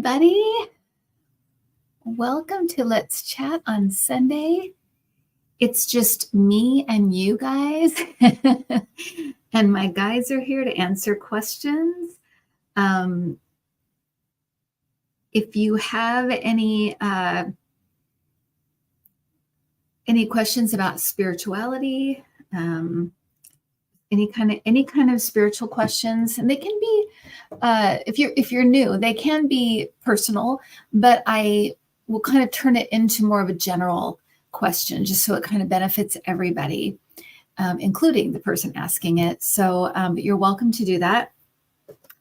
everybody. Welcome to Let's Chat on Sunday. It's just me and you guys. And my guides are here to answer questions. If you have any questions about spirituality, any kind of spiritual questions, and they can be if you're new, they can be personal, but I will kind of turn it into more of a general question, just so it kind of benefits everybody, including the person asking it. So but you're welcome to do that.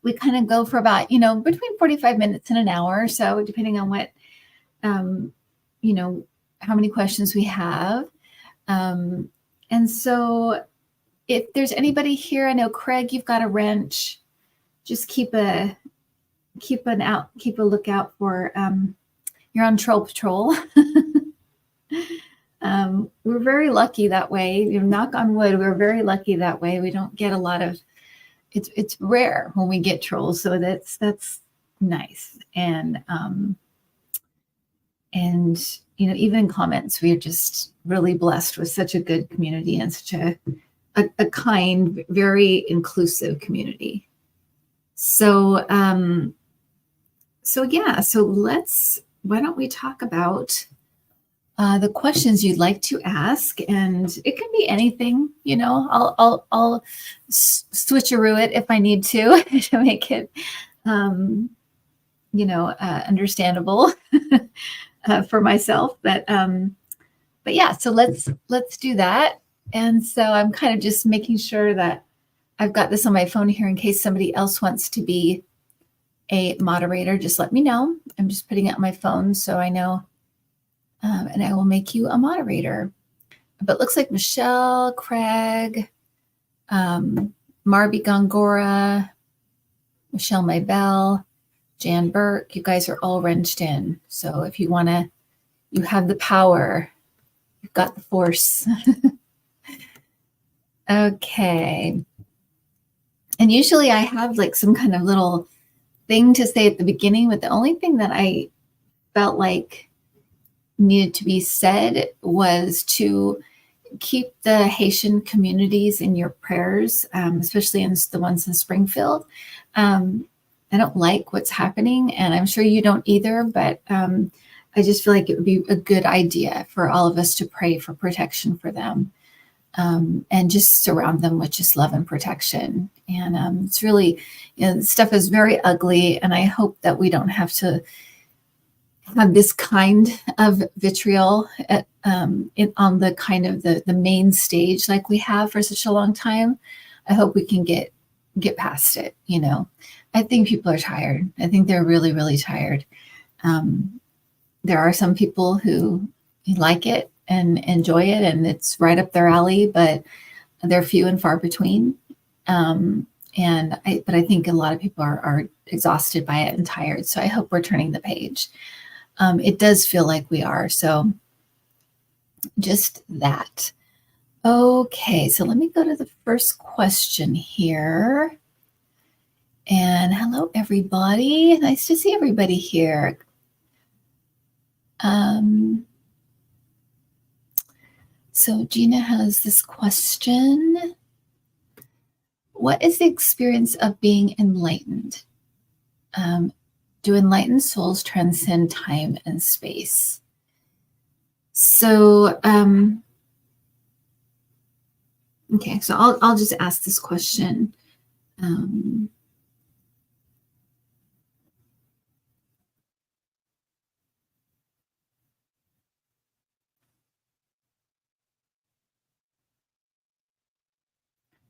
We kind of go for about between 45 minutes and an hour or so, depending on what how many questions we have. And so if there's anybody here, I know Craig, you've got a wrench. Just keep a lookout for you're on Troll Patrol. We're very lucky that way. Knock on wood, we're very lucky that way. We don't get a lot of it's rare when we get trolls, so that's nice. And even in comments, we are just really blessed with such a good community and such a kind, very inclusive community. So why don't we talk about the questions you'd like to ask, and it can be anything. I'll switcheroo it if I need to make it understandable for myself. But yeah, so let's do that. And so I'm kind of just making sure that I've got this on my phone here in case somebody else wants to be a moderator. Just let me know. I'm just putting it on my phone so I know, and I will make you a moderator. But it looks like Michelle, Craig, Marby Gongora, Michelle Maybell, Jan Burke, you guys are all wrenched in. So if you want to, you have the power. You've got the force. Okay. And usually I have like some kind of little thing to say at the beginning, but the only thing that I felt like needed to be said was to keep the Haitian communities in your prayers, especially in the ones in Springfield. I don't like what's happening, and I'm sure you don't either, but I just feel like it would be a good idea for all of us to pray for protection for them. And just surround them with just love and protection. And it's really, stuff is very ugly, and I hope that we don't have to have this kind of vitriol on the kind of the main stage like we have for such a long time. I hope we can get past it. I think people are tired. I think they're really, really tired. There are some people who like it and enjoy it, and it's right up their alley, but they're few and far between. But I think a lot of people are exhausted by it and tired. So I hope we're turning the page. It does feel like we are. So just that. Okay, so let me go to the first question here. And hello, everybody. Nice to see everybody here. So Gina has this question. What is the experience of being enlightened? Do enlightened souls transcend time and space? So, okay, so I'll just ask this question.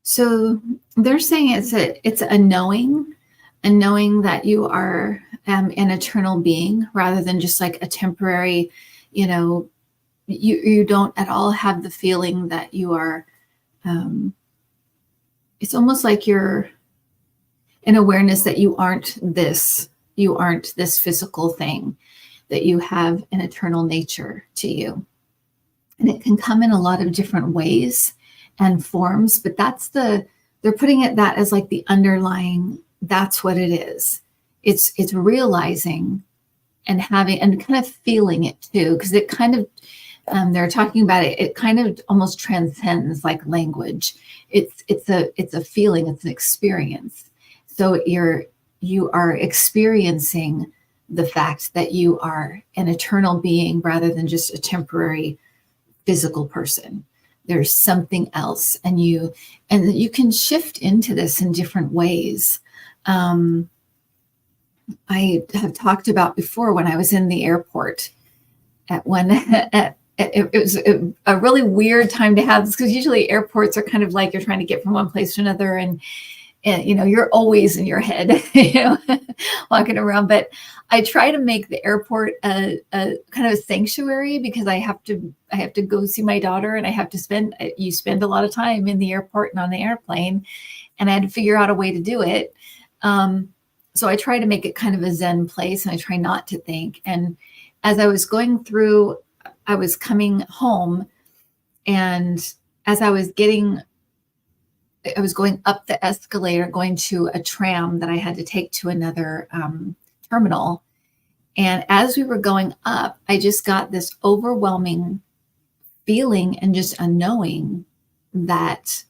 So they're saying it's a knowing that you are an eternal being rather than just like a temporary, you don't at all have the feeling that you are, it's almost like you're an awareness that you aren't this physical thing, that you have an eternal nature to you. And it can come in a lot of different ways and forms, but they're putting that as like the underlying, that's what it is. It's realizing and having and kind of feeling it too, because it kind of they're talking about it. It kind of almost transcends like language. It's a feeling. It's an experience. So you are experiencing the fact that you are an eternal being rather than just a temporary physical person. There's something else, and you can shift into this in different ways. I have talked about before when I was in the airport at one it was a really weird time to have this, because usually airports are kind of like you're trying to get from one place to another, and you're always in your head, walking around. But I try to make the airport a kind of a sanctuary, because I have to go see my daughter, and you spend a lot of time in the airport and on the airplane, and I had to figure out a way to do it. So I try to make it kind of a Zen place, and I try not to think. And as I was going through, I was coming home, and as I was going up the escalator, going to a tram that I had to take to another terminal. And as we were going up, I just got this overwhelming feeling and just a knowing that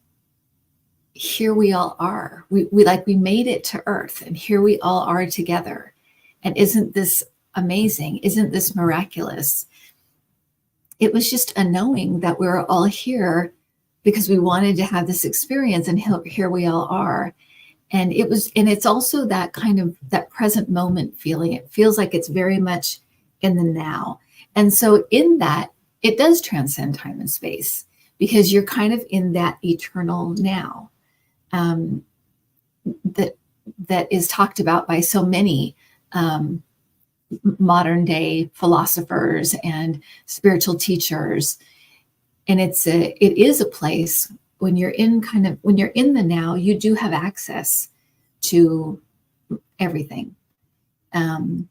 here we all are. We made it to Earth, and here we all are together. And isn't this amazing? Isn't this miraculous? It was just a knowing that we're all here because we wanted to have this experience, and here we all are. And it's also that kind of that present moment feeling. It feels like it's very much in the now. And so in that, it does transcend time and space, because you're kind of in that eternal now. That is talked about by so many modern day philosophers and spiritual teachers. And it is a place when you're in the now, you do have access to everything. And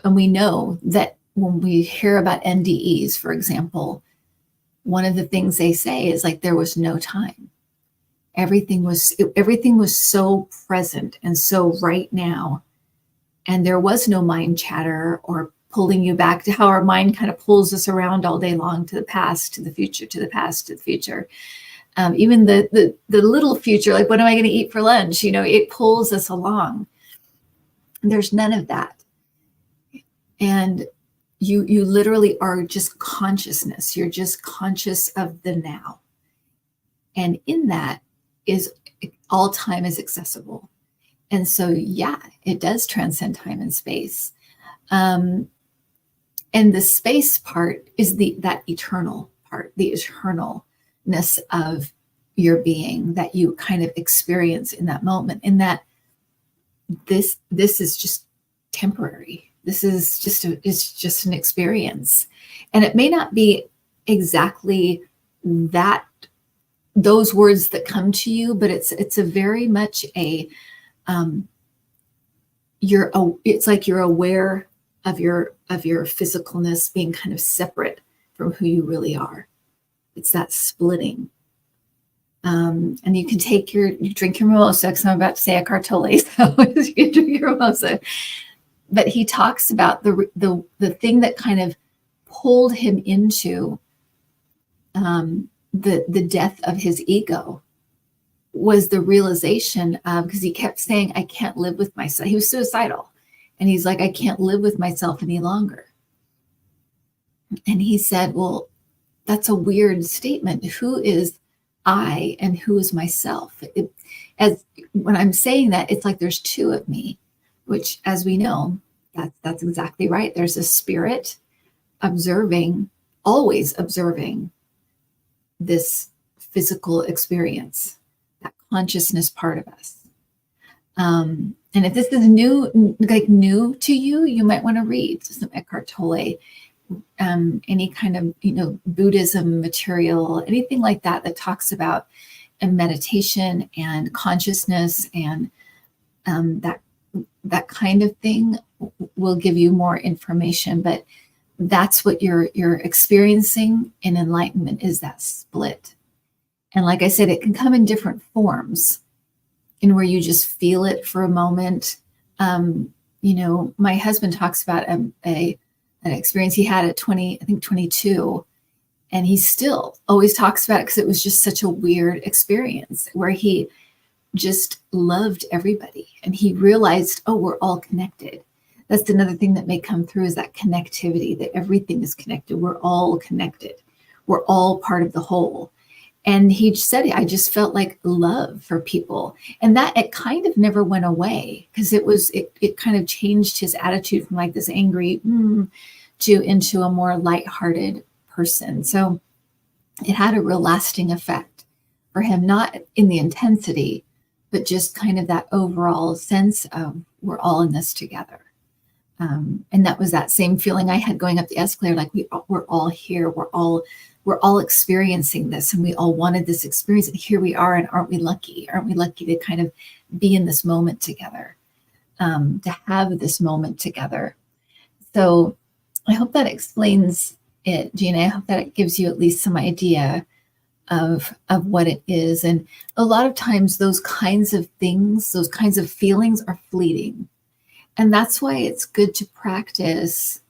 we know that when we hear about NDEs, for example, one of the things they say is like there was no time. Everything was so present and so right now. And there was no mind chatter or pulling you back to how our mind kind of pulls us around all day long to the past, to the future, to the past, to the future. Even the little future, like what am I going to eat for lunch? It pulls us along. There's none of that. And you literally are just consciousness. You're just conscious of the now. And in that is all time is accessible. And so, yeah, it does transcend time and space. And the space part is that eternal part, the eternalness of your being that you kind of experience in that moment, in that this is just temporary. This is it's just an experience. And it may not be exactly those words that come to you, but it's a very much a it's like you're aware of your physicalness being kind of separate from who you really are. It's that splitting. And you can drink your mimosa, because I'm about to say Eckhart Tolle, so you drink your mimosa. But he talks about the thing that kind of pulled him into the death of his ego was the realization of, because he kept saying, I can't live with myself. He was suicidal. And he's like, I can't live with myself any longer. And he said, well, that's a weird statement. Who is I and who is myself? When I'm saying that, it's like there's two of me, which, as we know, that's exactly right. There's a spirit always observing this physical experience, that consciousness part of us. And if this is new to you, you might want to read some Eckhart Tolle, any kind of, Buddhism material, anything like that talks about meditation and consciousness and that kind of thing will give you more information. But that's what you're experiencing in enlightenment, is that split. And like I said, it can come in different forms. and where you just feel it for a moment. My husband talks about an experience he had at 20, I think 22, and he still always talks about it because it was just such a weird experience where he just loved everybody and he realized, oh, we're all connected. That's another thing that may come through, is that connectivity, that everything is connected. We're all connected. We're all part of the whole. And he said, I just felt like love for people. And that it kind of never went away, because it kind of changed his attitude from like this angry into a more lighthearted person. So it had a real lasting effect for him, not in the intensity, but just kind of that overall sense of we're all in this together. And that was that same feeling I had going up the escalator, like we're all here, we're all experiencing this, and we all wanted this experience, and here we are, and aren't we lucky? Aren't we lucky to kind of be in this moment together, to have this moment together? So I hope that explains it, Gina. I hope that it gives you at least some idea of what it is. And a lot of times those kinds of things, those kinds of feelings are fleeting. And that's why it's good to practice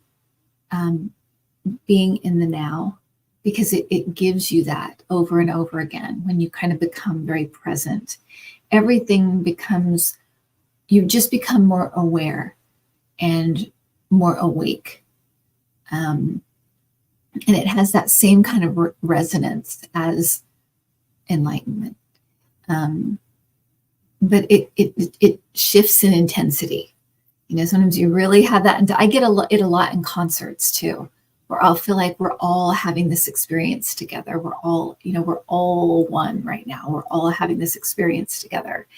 being in the now, because it gives you that over and over again. When you kind of become very present, everything becomes, you just become more aware and more awake. And it has that same kind of resonance as enlightenment. But it shifts in intensity. Sometimes you really have that. And I get it a lot in concerts too, where I'll feel like we're all having this experience together. We're all one right now. We're all having this experience together.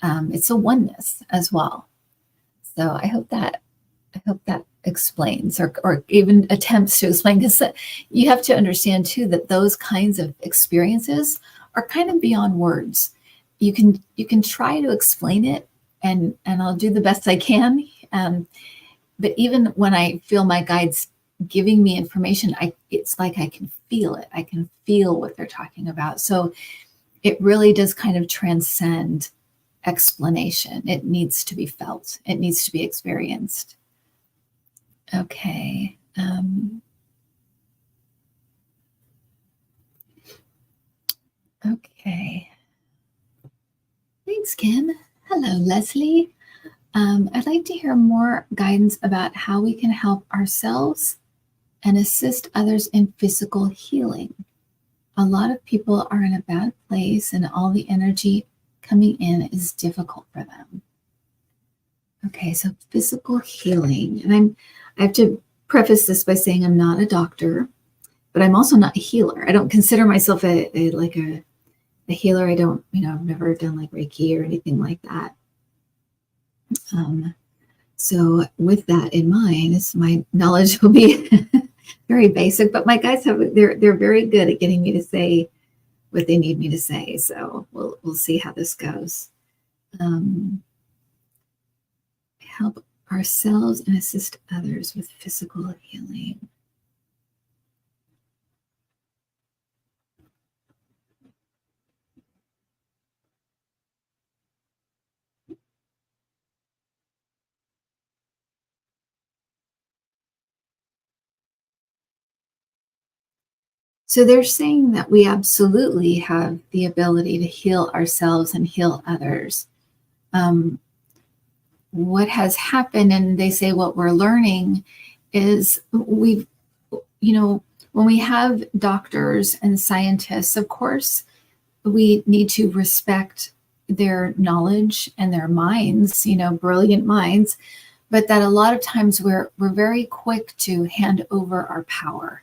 It's a oneness as well. So I hope that explains, or even attempts to explain, because you have to understand too that those kinds of experiences are kind of beyond words. You can try to explain it, and I'll do the best I can. But even when I feel my guides giving me information, it's like I can feel it. I can feel what they're talking about. So it really does kind of transcend explanation. It needs to be felt. It needs to be experienced. Okay. Okay. Thanks, Kim. Hello, Leslie. I'd like to hear more guidance about how we can help ourselves and assist others in physical healing. A lot of people are in a bad place, and all the energy coming in is difficult for them. Okay, so physical healing. And I have to preface this by saying I'm not a doctor, but I'm also not a healer. I don't consider myself a healer. I don't, I've never done like Reiki or anything like that. So with that in mind, my knowledge will be very basic, but my guides they're very good at getting me to say what they need me to say. So we'll see how this goes. Help ourselves and assist others with physical healing. So they're saying that we absolutely have the ability to heal ourselves and heal others. What has happened, and they say what we're learning, is when we have doctors and scientists, of course, we need to respect their knowledge and their minds, brilliant minds, but that a lot of times we're very quick to hand over our power.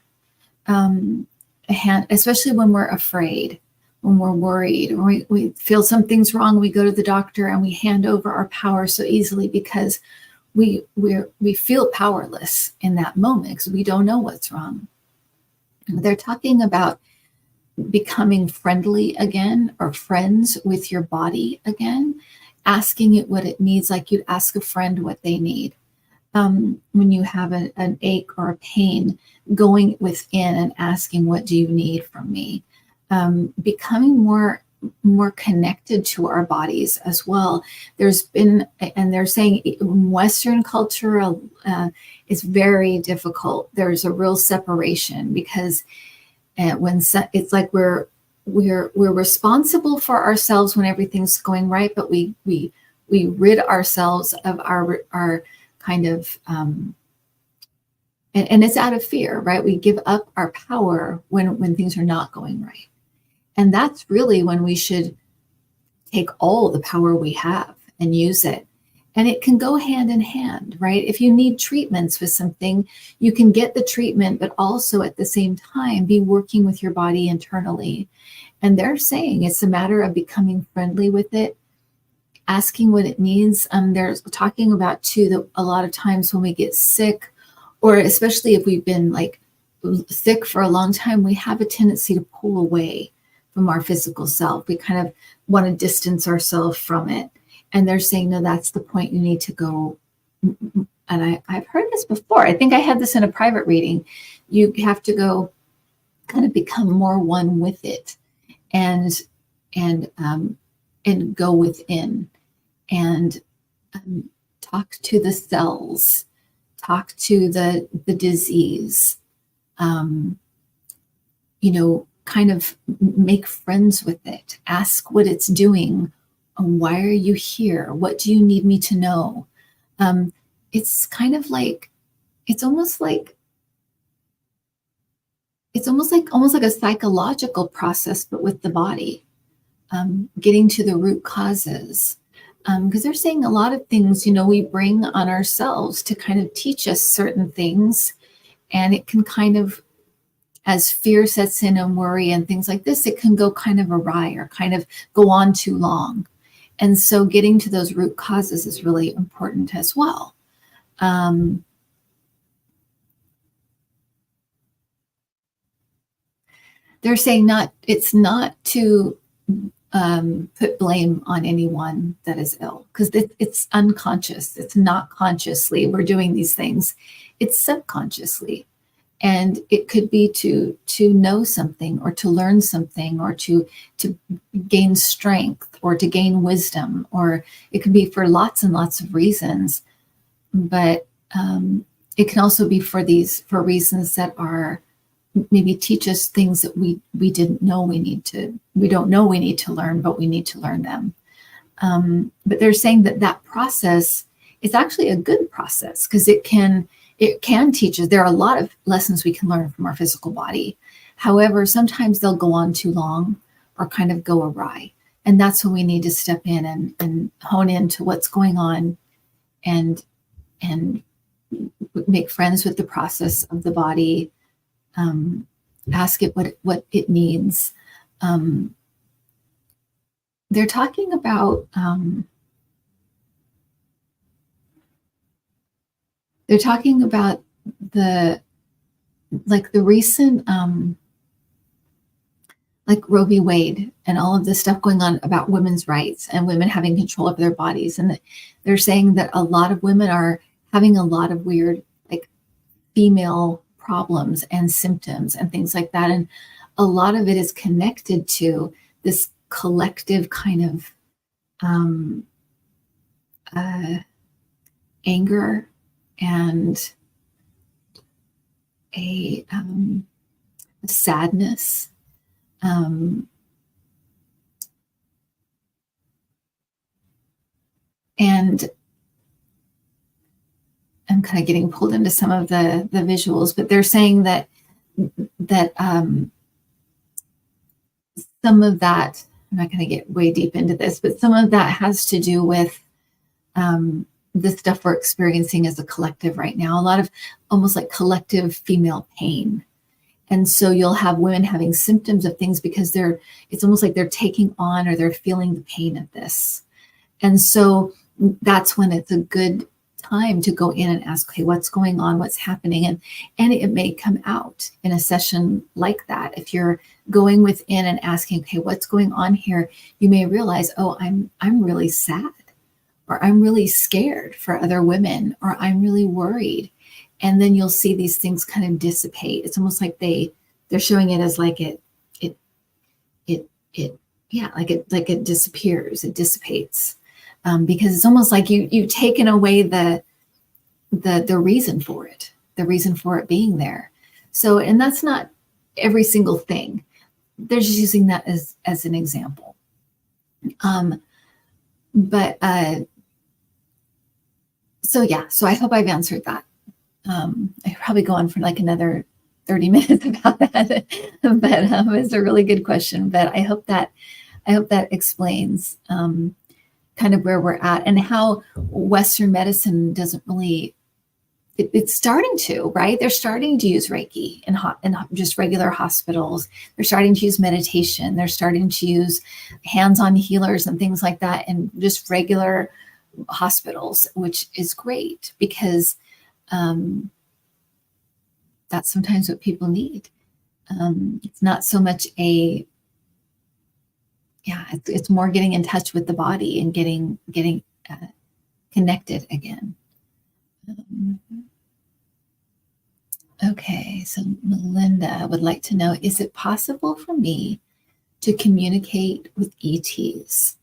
Especially when we're afraid, when we're worried, or we feel something's wrong, we go to the doctor and we hand over our power so easily, because we feel powerless in that moment because we don't know what's wrong. They're talking about becoming friendly again, or friends with your body again, asking it what it needs, like you'd ask a friend what they need. When you have an ache or a pain, going within and asking, what do you need from me? Becoming more more connected to our bodies as well. There's been, and they're saying in Western culture is very difficult. There's a real separation because it's like we're responsible for ourselves when everything's going right, but we rid ourselves of our kind of and it's out of fear, right? We give up our power when things are not going right. And that's really when we should take all the power we have and use it. And it can go hand in hand, right? If you need treatments with something, you can get the treatment, but also at the same time be working with your body internally. And they're saying it's a matter of becoming friendly with it, asking what it needs. They're talking about too that a lot of times when we get sick, or especially if we've been like sick for a long time, we have a tendency to pull away from our physical self. We kind of want to distance ourselves from it. And they're saying, no, that's the point. You need to go. And I've heard this before. I think I had this in a private reading. You have to go kind of become more one with it and go within and talk to the cells, talk to the disease, kind of make friends with it, ask what it's doing. Why are you here? What do you need me to know? It's kind of like, it's almost like a psychological process, but with the body, getting to the root causes. Because they're saying a lot of things, we bring on ourselves to kind of teach us certain things. And it can kind of, as fear sets in and worry and things like this, it can go kind of awry or kind of go on too long. And so getting to those root causes is really important as well. They're saying it's not to put blame on anyone that is ill, because it's unconscious. It's not consciously we're doing these things. It's subconsciously. And it could be to know something or to learn something or to gain strength or to gain wisdom, or it could be for lots and lots of reasons. But it can also be for reasons that are maybe teach us things that we didn't know we don't know we need to learn, but we need to learn them. But they're saying that process is actually a good process because it can teach us. There are a lot of lessons we can learn from our physical body. However, sometimes they'll go on too long or kind of go awry. And that's when we need to step in and hone into what's going on and make friends with the process of the body, ask it what it needs. They're talking about the recent like Roe v. Wade and all of this stuff going on about women's rights and women having control of their bodies. And they're saying that a lot of women are having a lot of weird, like, female problems and symptoms and things like that. And a lot of it is connected to this collective kind of anger and a sadness. And I'm kind of getting pulled into some of the visuals, but they're saying that some of that, I'm not going to get way deep into this, but some of that has to do with the stuff we're experiencing as a collective right now, a lot of almost like collective female pain. And so you'll have women having symptoms of things because it's almost like they're taking on or they're feeling the pain of this. And so that's when it's a good time to go in and ask, okay, what's going on? What's happening? And it may come out in a session like that. If you're going within and asking, okay, what's going on here? You may realize, oh, I'm really sad, or I'm really scared for other women, or I'm really worried. And then you'll see these things kind of dissipate. It's almost like they're showing it as like it yeah, like it disappears, it dissipates, because it's almost like you've taken away the reason for it, the reason for it being there. So, and that's not every single thing. They're just using that as an example. But so yeah, so I hope I've answered that. I could probably go on for like another 30 minutes about that, but it's a really good question. But I hope that explains kind of where we're at and how Western medicine doesn't really. It's starting to, right? They're starting to use Reiki in just regular hospitals. They're starting to use meditation. They're starting to use hands-on healers and things like that in just regular hospitals, which is great because that's sometimes what people need. It's not so much it's more getting in touch with the body and getting connected again. Okay, so Melinda would like to know, is it possible for me to communicate with ETs?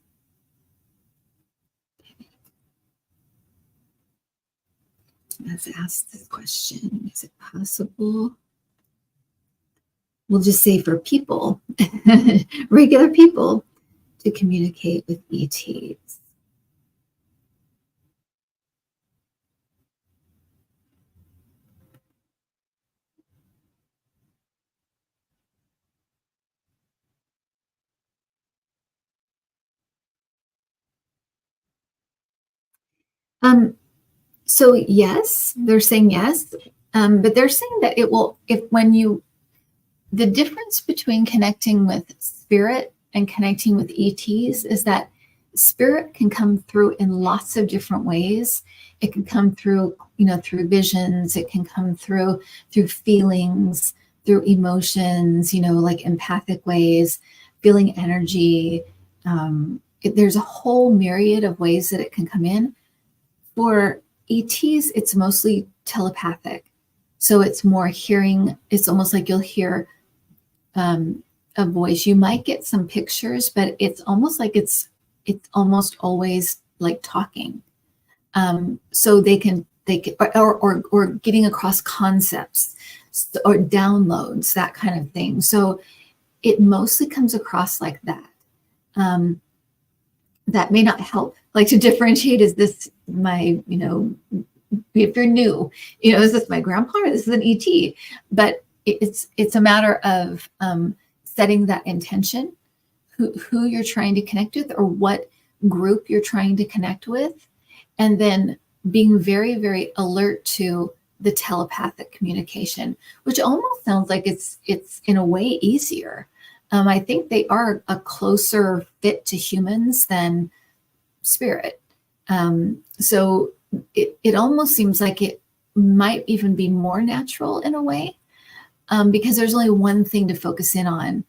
Let's ask this question. Is it possible? We'll just say for people, regular people, to communicate with ETs. So yes, they're saying yes, but they're saying that it will, if when you, the difference between connecting with spirit and connecting with ETs is that spirit can come through in lots of different ways. It can come through, through visions. It can come through feelings, through emotions, like empathic ways, feeling energy. There's a whole myriad of ways that it can come in. For ETs, it's mostly telepathic. So it's more hearing. It's almost like you'll hear a voice. You might get some pictures, but it's almost like it's almost always like talking. So they can or getting across concepts or downloads, that kind of thing. So it mostly comes across like that. That may not help, like to differentiate. Is this my, if you're new, is this my grandpa or this is an ET? But it's a matter of setting that intention, who you're trying to connect with or what group you're trying to connect with, and then being very, very alert to the telepathic communication, which almost sounds like it's in a way easier. I think they are a closer fit to humans than spirit. So it almost seems like it might even be more natural in a way, because there's only one thing to focus in on.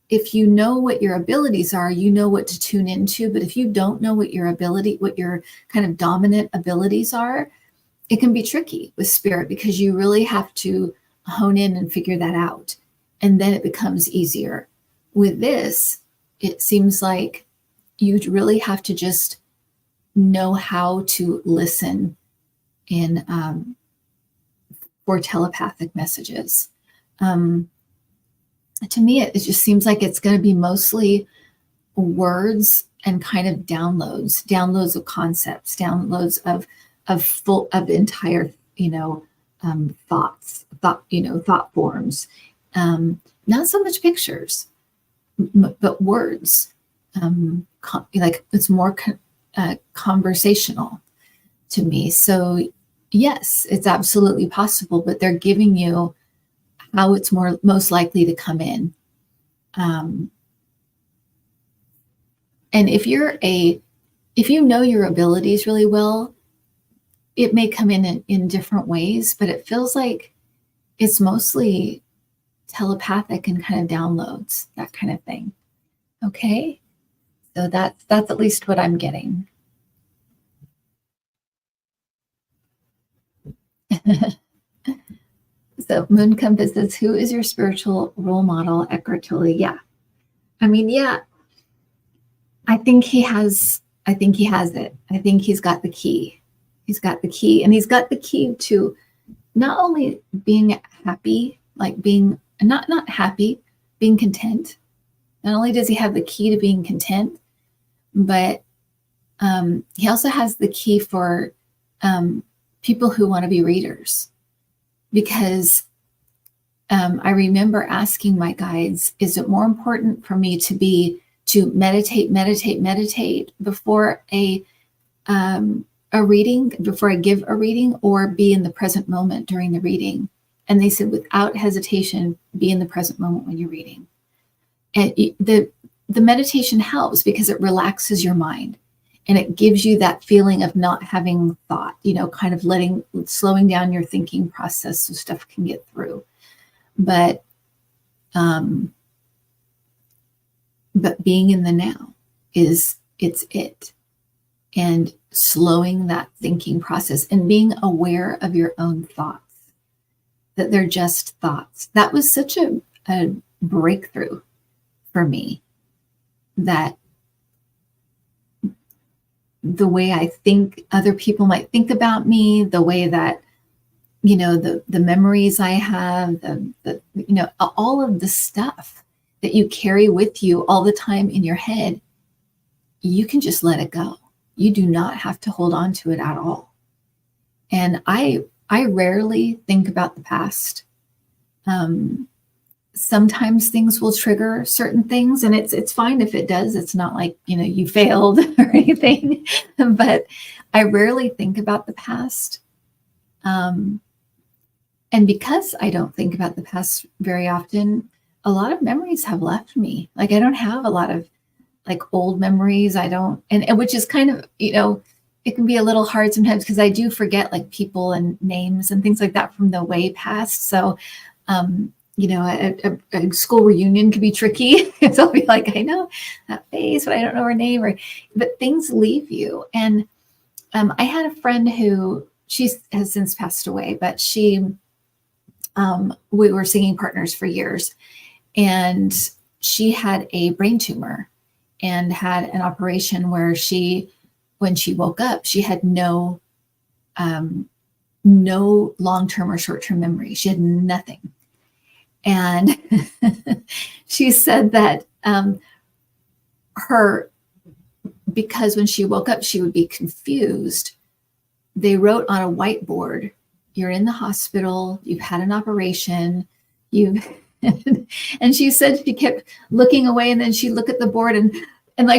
If you know what your abilities are, you know what to tune into. But if you don't know what your kind of dominant abilities are, it can be tricky with spirit because you really have to hone in and figure that out. And then it becomes easier. With this, it seems like you really have to just know how to listen in for telepathic messages. To me, it just seems like it's going to be mostly words and kind of downloads of concepts, downloads of entire, thought forms. Not so much pictures, but words. Like it's more conversational to me. So yes, it's absolutely possible, but they're giving you how it's most likely to come in. And if you know your abilities really well, it may come in different ways, but it feels like it's mostly telepathic and kind of downloads, that kind of thing. Okay. So that's at least what I'm getting. So Moon Compass says, who is your spiritual role model? Eckhart Tolle. Yeah. I mean, yeah, I think he has it. I think he's got the key. He's got the key, and he's got the key to not only being happy, like being not happy, being content. Not only does he have the key to being content, but he also has the key for people who want to be readers. Because I remember asking my guides, is it more important for me to meditate before a reading, before I give a reading, or be in the present moment during the reading? And they said, without hesitation, be in the present moment when you're reading. And the meditation helps because it relaxes your mind, and it gives you that feeling of not having thought, kind of slowing down your thinking process so stuff can get through. But being in the now it's it. And slowing that thinking process and being aware of your own thoughts, that they're just thoughts. That was such a breakthrough for me, that the way I think other people might think about me, the way that, the memories I have, all of the stuff that you carry with you all the time in your head, you can just let it go. You do not have to hold on to it at all. And I rarely think about the past. Sometimes things will trigger certain things, and it's fine if it does. It's not like, you failed or anything, but I rarely think about the past. And because I don't think about the past very often, a lot of memories have left me. Like, I don't have a lot of old memories. I don't, and which is kind of, it can be a little hard sometimes because I do forget people and names and things like that from the way past. So, a school reunion can be tricky. So I'll be like, I know that face, but I don't know her name. But things leave you. And I had a friend who, she has since passed away, but we were singing partners for years, and she had a brain tumor and had an operation where when she woke up, she had no long-term or short-term memory. She had nothing. And she said that because when she woke up, she would be confused. They wrote on a whiteboard, you're in the hospital, you've had an operation, and she said she kept looking away, and then she'd look at the board, and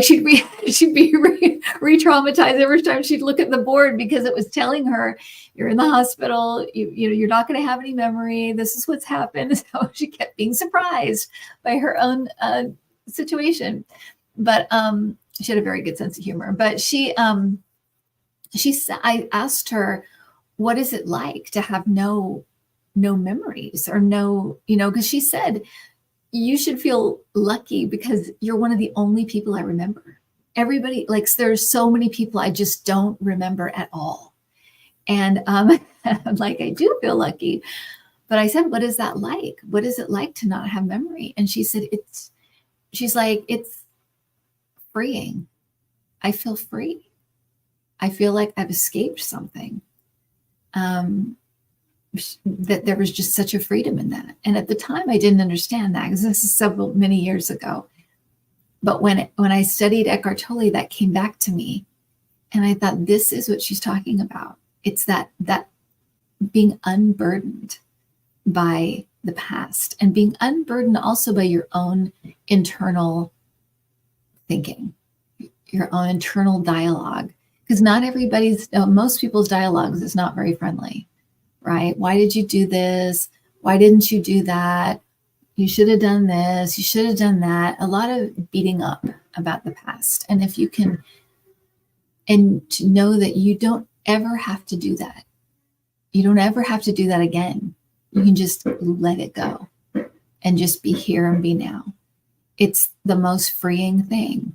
she'd be re-traumatized every time she'd look at the board, because it was telling her, you're in the hospital, you're not going to have any memory, this is what's happened. So she kept being surprised by her own situation. But she had a very good sense of humor. But I asked her, what is it like to have no memories, or because she said, you should feel lucky because you're one of the only people I remember. Everybody, there's so many people I just don't remember at all. And I'm like, I do feel lucky. But I said, what is that like? What is it like to not have memory? And she said, she's like, it's freeing. I feel free. I feel like I've escaped something. That there was just such a freedom in that. And at the time I didn't understand that, because this is many years ago. But when I studied Eckhart Tolle, that came back to me, and I thought, this is what she's talking about. It's that being unburdened by the past, and being unburdened also by your own internal thinking, your own internal dialogue. Because most people's dialogues is not very friendly. Right? Why did you do this? Why didn't you do that? You should have done this. You should have done that. A lot of beating up about the past. And if you can, and to know that you don't ever have to do that. You don't ever have to do that again. You can just let it go and just be here and be now. It's the most freeing thing.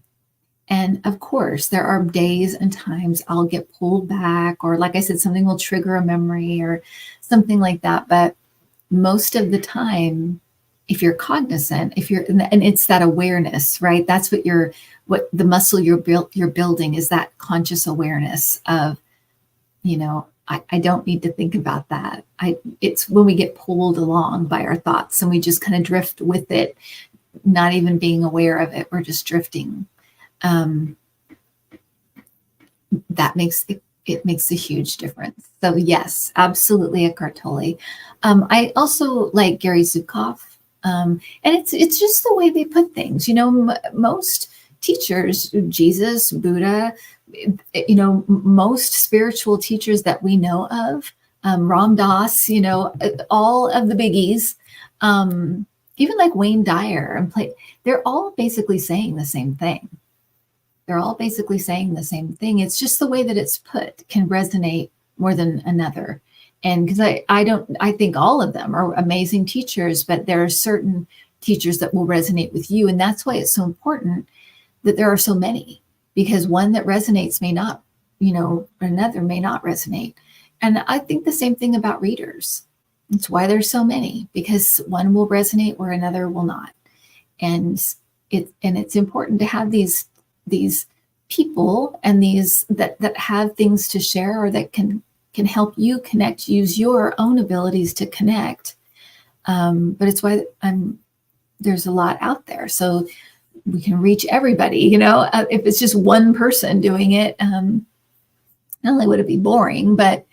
And of course, there are days and times I'll get pulled back, or like I said, something will trigger a memory or something like that. But most of the time, if you're cognizant, if you're, and it's that awareness, right? That's what the muscle you're building is, that conscious awareness of, I don't need to think about that. It's when we get pulled along by our thoughts and we just kind of drift with it, not even being aware of it. We're just drifting. That makes it makes a huge difference. So yes, absolutely, Eckhart Tolle. I also like Gary Zukav, and it's just the way they put things. Most teachers, Jesus, Buddha, most spiritual teachers that we know of, Ram Dass, all of the biggies, even like Wayne Dyer they're all basically saying the same thing. They're all basically saying the same thing. It's just the way that it's put can resonate more than another. And because I think all of them are amazing teachers, but there are certain teachers that will resonate with you. And that's why it's so important that there are so many, because one that resonates may not, another may not resonate. And I think the same thing about readers. It's why there's so many, because one will resonate where another will not. And it's important to have these people and these that have things to share, or that can help you connect, use your own abilities to connect. But it's why there's a lot out there, so we can reach everybody. If it's just one person doing it, not only would it be boring, but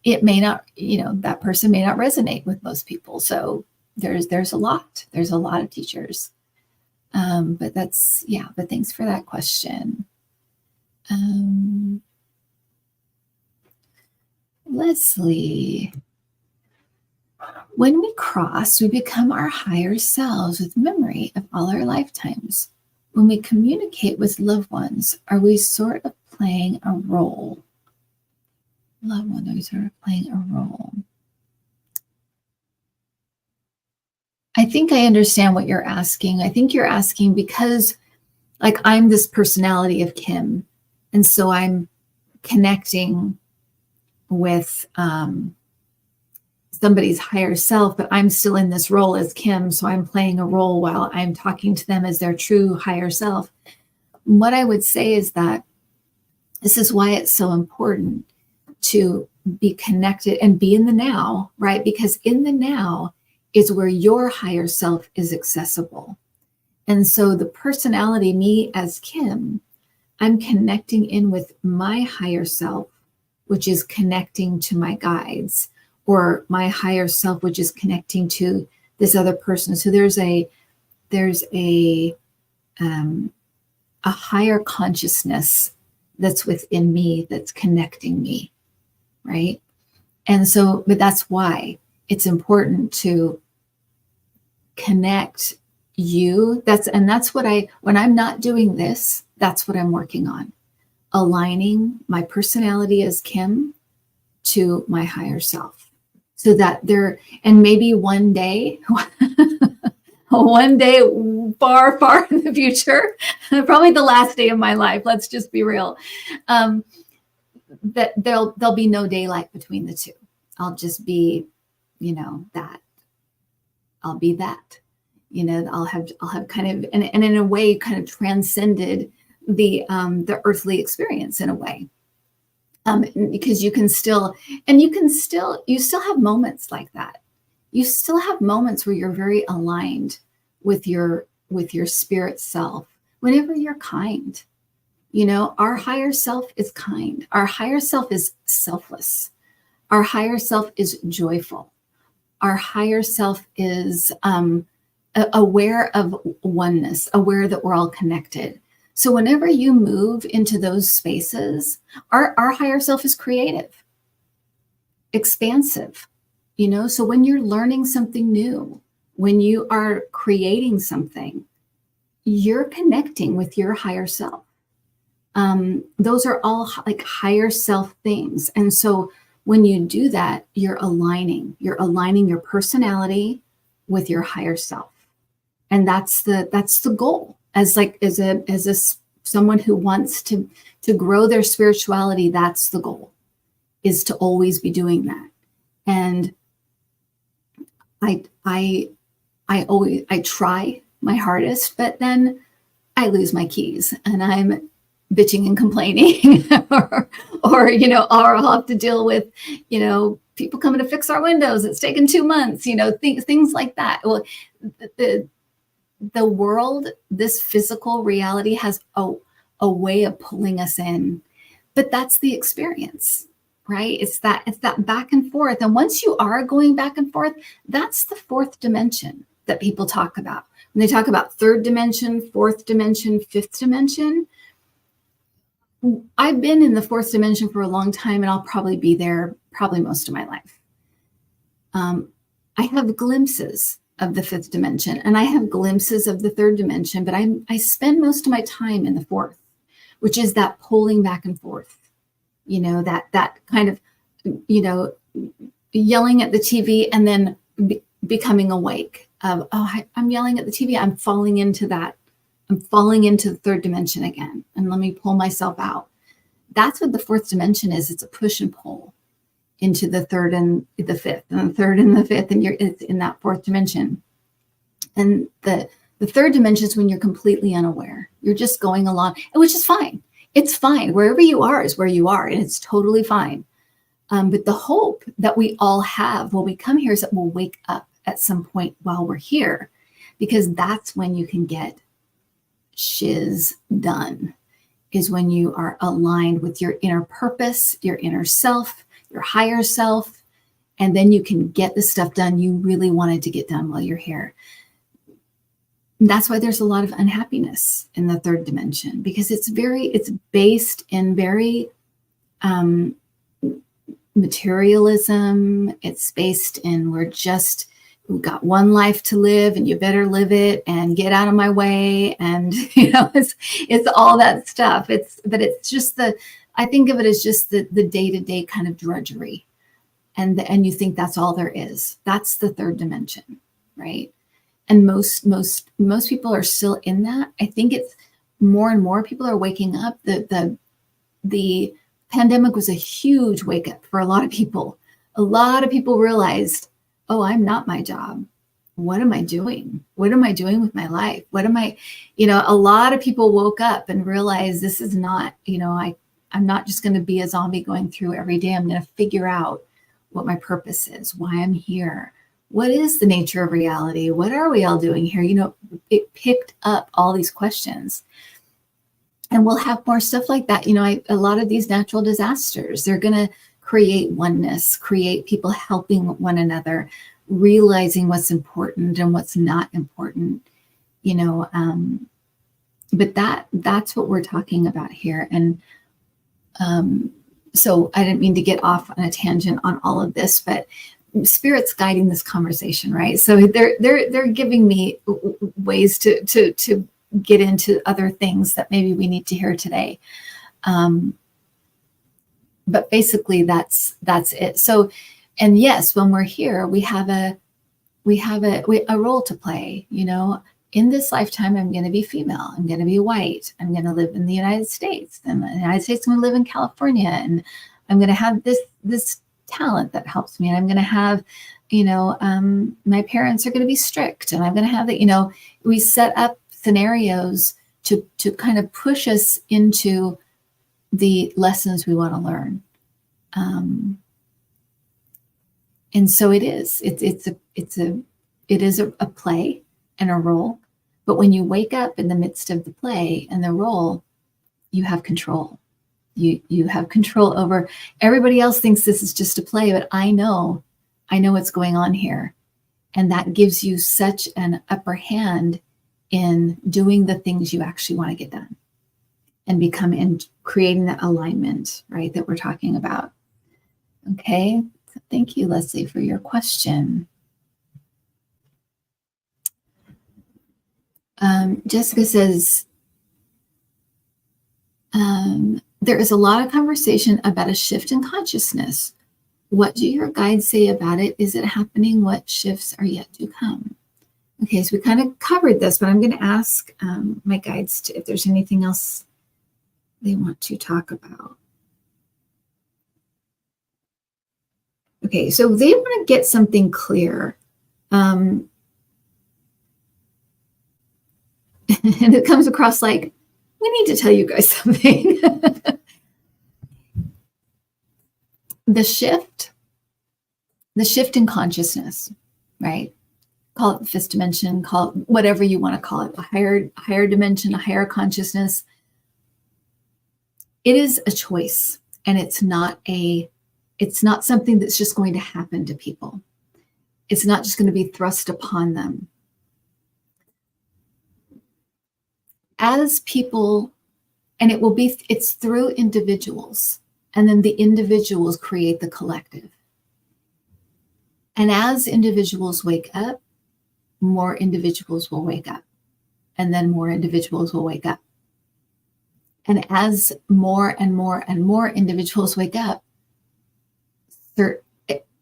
it may not, that person may not resonate with most people. So there's a lot of teachers. But thanks for that question. Leslie, when we cross, we become our higher selves with memory of all our lifetimes. When we communicate with loved ones, are we sort of playing a role? Loved one, are we sort of playing a role? I think I understand what you're asking. I think you're asking because, like, I'm this personality of Kim, and so I'm connecting with somebody's higher self, but I'm still in this role as Kim, so I'm playing a role while I'm talking to them as their true higher self. What I would say is that this is why it's so important to be connected and be in the now, right? Because in the now is where your higher self is accessible. And so the personality, me as Kim, I'm connecting in with my higher self, which is connecting to my guides, or my higher self, which is connecting to this other person. So there's a higher consciousness that's within me that's connecting me, right? And so, but that's why it's important to connect you. That's what when I'm not doing this, that's what I'm working on. Aligning my personality as Kim to my higher self. So that and maybe one day, far, far in the future, probably the last day of my life, let's just be real, that there'll be no daylight between the two. I'll just be, that. I'll be that. I'll have kind of, and in a way, kind of transcended the earthly experience in a way. Because you still have moments like that. You still have moments where you're very aligned with your spirit self. Whenever you're kind, our higher self is kind. Our higher self is selfless. Our higher self is joyful. Our higher self is aware of oneness, aware that we're all connected. So whenever you move into those spaces, our higher self is creative, expansive, so when you're learning something new, when you are creating something, you're connecting with your higher self. Those are all like higher self things. And so when you do that, you're aligning your personality with your higher self. And that's the goal. As someone who wants to grow their spirituality, that's the goal, is to always be doing that. And I try my hardest, but then I lose my keys and I'm bitching and complaining or, or I'll have to deal with, people coming to fix our windows. It's taken 2 months, things like that. Well, the world, this physical reality has a way of pulling us in, but that's the experience, right? It's that back and forth. And once you are going back and forth, that's the fourth dimension that people talk about. When they talk about third dimension, fourth dimension, fifth dimension, I've been in the fourth dimension for a long time, and I'll probably be there probably most of my life. I have glimpses of the fifth dimension, and I have glimpses of the third dimension, but I spend most of my time in the fourth, which is that pulling back and forth, that kind of, yelling at the TV and then becoming awake of, I'm yelling at the TV. I'm falling into that. I'm falling into the third dimension again. And let me pull myself out. That's what the fourth dimension is. It's a push and pull into the third and the fifth, and the third and the fifth, and it's in that fourth dimension. And the third dimension is when you're completely unaware. You're just going along, which is fine. It's fine. Wherever you are is where you are, and it's totally fine. But the hope that we all have when we come here is that we'll wake up at some point while we're here, because that's when you can get shiz done, is when you are aligned with your inner purpose, your inner self, your higher self, and then you can get the stuff done you really wanted to get done while you're here. And that's why there's a lot of unhappiness in the third dimension, because it's based in very materialism. It's based in we've got one life to live and you better live it and get out of my way. And, it's all that stuff. But it's just I think of it as just the day-to-day kind of drudgery. And you think that's all there is. That's the third dimension, right? And most people are still in that. I think it's more and more people are waking up. The pandemic was a huge wake up for a lot of people. A lot of people realized, oh, I'm not my job. What am I doing? What am I doing with my life? A lot of people woke up and realized this is not, I'm not just going to be a zombie going through every day. I'm going to figure out what my purpose is, why I'm here. What is the nature of reality? What are we all doing here? It picked up all these questions. And we'll have more stuff like that. A lot of these natural disasters, they're going to create oneness, create people helping one another, realizing what's important and what's not important, but that's what we're talking about here. And so I didn't mean to get off on a tangent on all of this, but Spirit's guiding this conversation, right? So they're giving me ways to get into other things that maybe we need to hear today. But basically that's it. So, and yes, when we're here, we have a role to play. In this lifetime, I'm going to be female. I'm going to be white. I'm going to live in the United States. And the United States, I'm going to live in California, and I'm going to have this talent that helps me. And I'm going to have, my parents are going to be strict, and I'm going to have that. We set up scenarios to kind of push us into the lessons we want to learn. And so it is. It is a play and a role. But when you wake up in the midst of the play and the role, you have control. You have control over. Everybody else thinks this is just a play, but I know what's going on here. And that gives you such an upper hand in doing the things you actually want to get done and creating that alignment, right, that we're talking about. Okay. So thank you, Leslie, for your question. Jessica says, there is a lot of conversation about a shift in consciousness. What do your guides say about it? Is it happening? What shifts are yet to come? Okay, so we kind of covered this, but I'm going to ask my guides if there's anything else they want to talk about. Okay, so they want to get something clear. and it comes across like, we need to tell you guys something. The shift in consciousness, right? Call it the fifth dimension, call it whatever you want to call it, a higher dimension, a higher consciousness. It is a choice, and it's not something that's just going to happen to people. It's not just going to be thrust upon them. As people, and it's through individuals, and then the individuals create the collective. And as individuals wake up, more individuals will wake up, and then more individuals will wake up. And as more and more and more individuals wake up,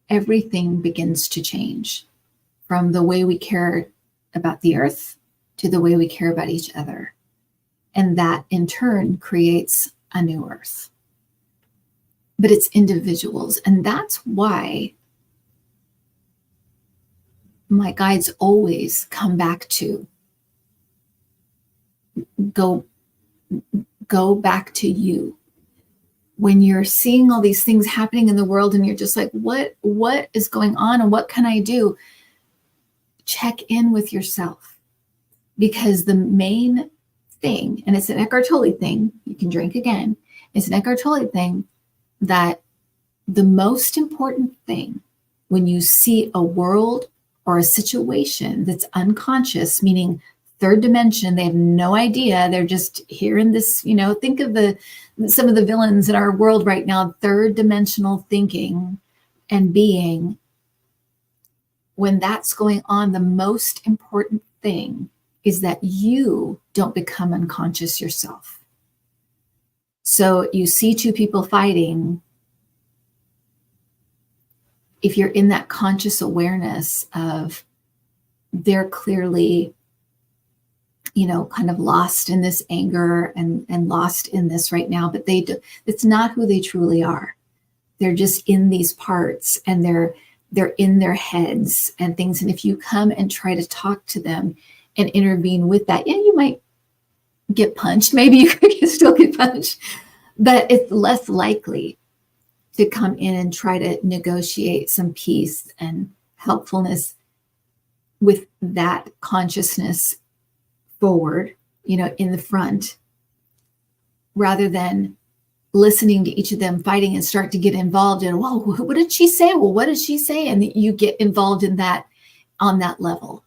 everything begins to change, from the way we care about the earth to the way we care about each other. And that in turn creates a new earth. But it's individuals. And that's why my guides always come back to go back to you. When you're seeing all these things happening in the world and you're just like, what is going on and what can I do? Check in with yourself, because the main thing, and it's an Eckhart Tolle thing, you can drink again, it's an Eckhart Tolle thing, that the most important thing when you see a world or a situation that's unconscious, meaning third dimension, they have no idea, they're just here in this, think of some of the villains in our world right now, third dimensional thinking and being. When that's going on, the most important thing is that you don't become unconscious yourself. So you see two people fighting. If you're in that conscious awareness of they're clearly, kind of lost in this anger and lost in this right now, but it's not who they truly are. They're just in these parts, and they're in their heads and things. And if you come and try to talk to them and intervene with that, you might get punched. Maybe you could still get punched, but it's less likely to come in and try to negotiate some peace and helpfulness with that consciousness forward, in the front, rather than listening to each of them fighting and start to get involved in, well, what did she say? Well, what did she say? And you get involved in that on that level,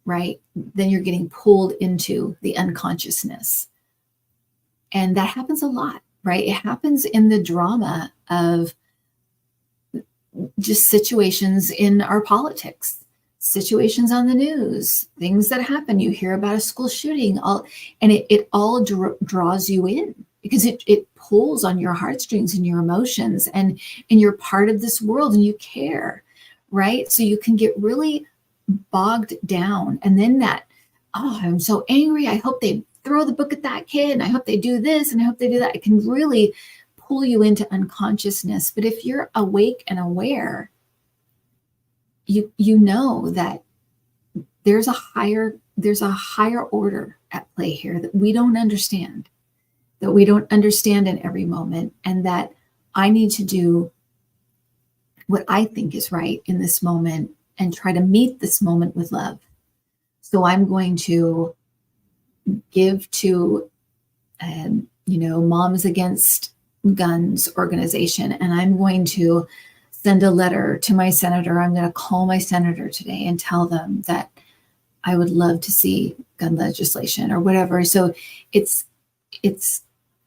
right? Then you're getting pulled into the unconsciousness. And that happens a lot, right? It happens in the drama of just situations in our politics, situations on the news, things that happen. You hear about a school shooting, and it all draws you in, because it pulls on your heartstrings and your emotions, and you're part of this world and you care, right? So you can get really bogged down. And then I'm so angry. I hope they throw the book at that kid, and I hope they do this, and I hope they do that. It can really pull you into unconsciousness. But if you're awake and aware, you know that there's a higher order at play here that we don't understand in every moment, and that I need to do what I think is right in this moment and try to meet this moment with love. So I'm going to give to Moms Against Guns organization, and I'm going to send a letter to my senator. I'm going to call my senator today and tell them that I would love to see gun legislation or whatever. So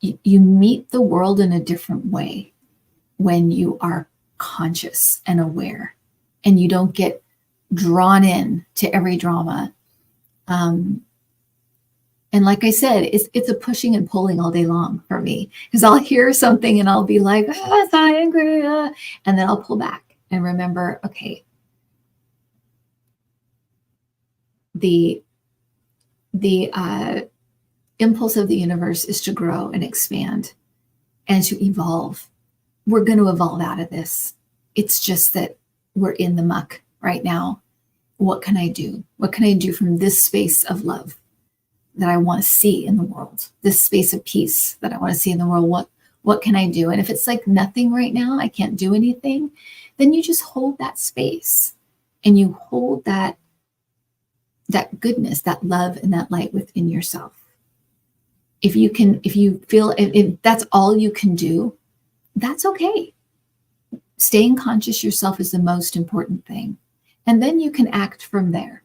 you meet the world in a different way when you are conscious and aware, and you don't get drawn in to every drama. And like I said, it's a pushing and pulling all day long for me, because I'll hear something and I'll be like, I'm so angry, and then I'll pull back and remember, okay, the impulse of the universe is to grow and expand and to evolve. We're going to evolve out of this. It's just that we're in the muck right now. What can I do? What can I do from this space of love? that I want to see in the world, this space of peace that I want to see in the world. What can I do? And if it's like nothing right now, I can't do anything, then you just hold that space and you hold that goodness, that love and that light within yourself. If you feel if that's all you can do, that's okay. Staying conscious yourself is the most important thing. And then you can act from there.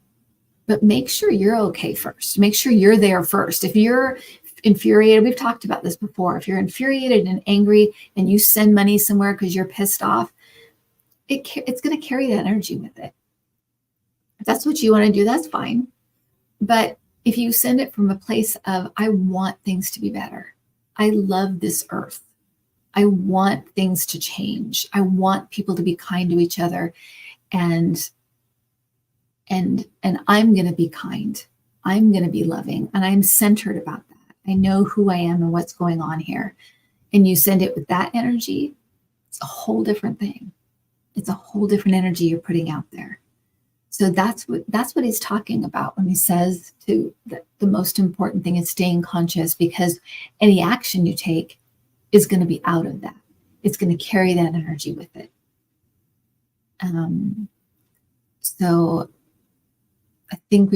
But make sure you're okay first. Make sure you're there first. If you're infuriated, we've talked about this before. If you're infuriated and angry and you send money somewhere because you're pissed off, it's going to carry that energy with it. If that's what you want to do, that's fine. But if you send it from a place of, I want things to be better. I love this earth. I want things to change. I want people to be kind to each other. And I'm going to be kind. I'm going to be loving. And I'm centered about that. I know who I am and what's going on here. And you send it with that energy, it's a whole different thing. It's a whole different energy you're putting out there. So that's what he's talking about when he says the most important thing is staying conscious, because any action you take is going to be out of that. It's going to carry that energy with it. So I think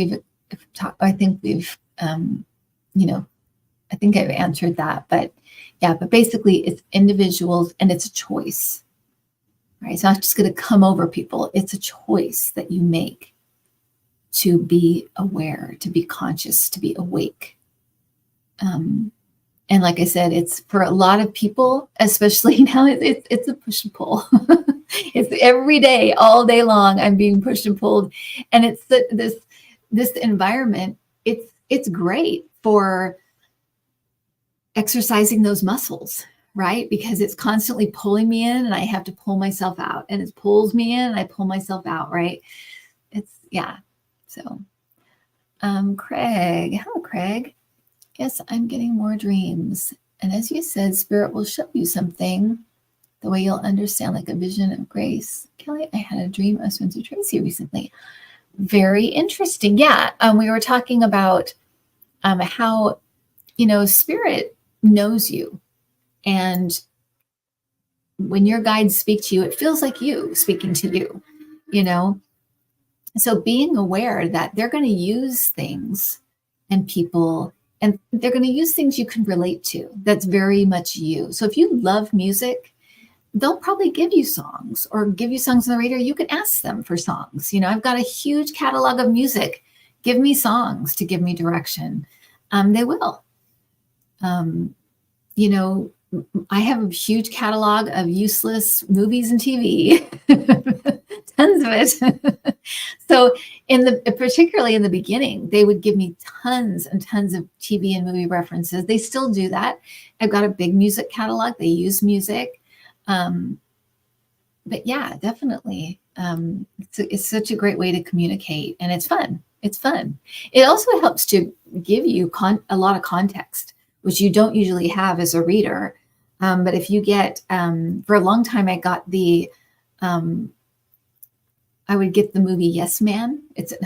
I've answered that, but yeah, but basically it's individuals and it's a choice, right? It's not just going to come over people. It's a choice that you make to be aware, to be conscious, to be awake. And like I said, it's for a lot of people, especially now, it's a push and pull. It's every day, all day long, I'm being pushed and pulled. And it's this environment, it's great for exercising those muscles, right? Because it's constantly pulling me in and I have to pull myself out, and it pulls me in and I pull myself out, right? Yeah. So, Craig, hello, Craig. Yes, I'm getting more dreams. And as you said, Spirit will show you something the way you'll understand, like a vision of grace. Kelly, I had a dream of Spencer Tracy recently. Very interesting. Yeah. We were talking about how, Spirit knows you. And when your guides speak to you, it feels like you speaking to you, So being aware that they're going to use things and people, and they're going to use things you can relate to. That's very much you. So if you love music, they'll probably give you songs or give you songs on the radio. You can ask them for songs. I've got a huge catalog of music. Give me songs to give me direction. They will. I have a huge catalog of useless movies and TV, tons of it. So particularly in the beginning, they would give me tons and tons of TV and movie references. They still do that. I've got a big music catalog. They use music. But yeah, definitely. It's such a great way to communicate, and it's fun. It's fun. It also helps to give you a lot of context, which you don't usually have as a reader. But if you get, for a long time, I got I would get the movie Yes Man. It's a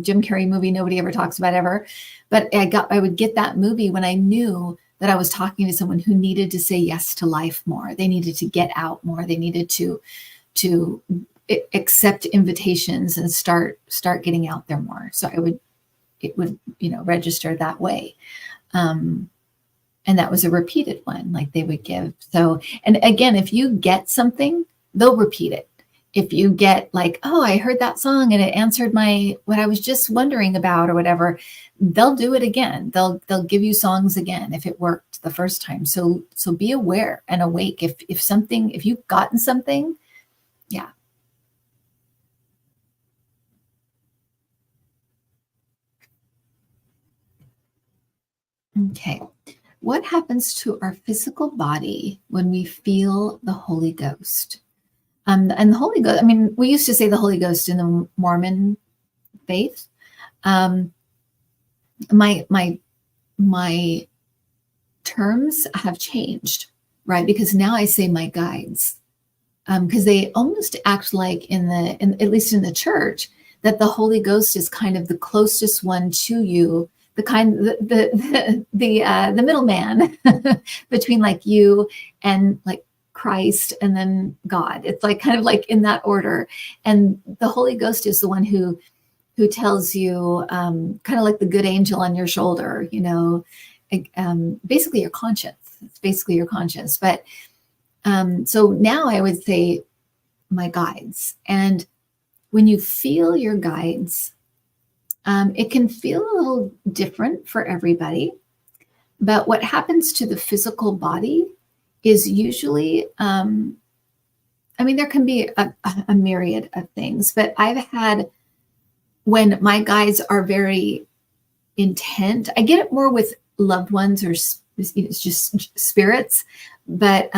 Jim Carrey movie nobody ever talks about ever. But I would get that movie when I knew that I was talking to someone who needed to say yes to life more. They needed to get out more. They needed to accept invitations and start getting out there more. So it would register that way. And that was a repeated one, like they would give. So, and again, if you get something, they'll repeat it. If you get like, oh, I heard that song and it answered what I was just wondering about or whatever, they'll do it again. They'll give you songs again if it worked the first time. So be aware and awake. If you've gotten something, yeah. Okay. What happens to our physical body when we feel the Holy Ghost? And the Holy Ghost, we used to say the Holy Ghost in the Mormon faith. My terms have changed, right? Because now I say my guides, because they almost act like at least in the church, that the Holy Ghost is kind of the closest one to you, the kind, the middleman between like you and like Christ and then God. It's like kind of like in that order. And the Holy Ghost is the one who tells you, kind of like the good angel on your shoulder, you know, basically your conscience. It's basically your conscience. But so now I would say my guides. And when you feel your guides, it can feel a little different for everybody. But what happens to the physical body is usually, I mean, there can be a myriad of things, but I've had, when my guides are very intent, I get it more with loved ones or it's just spirits. But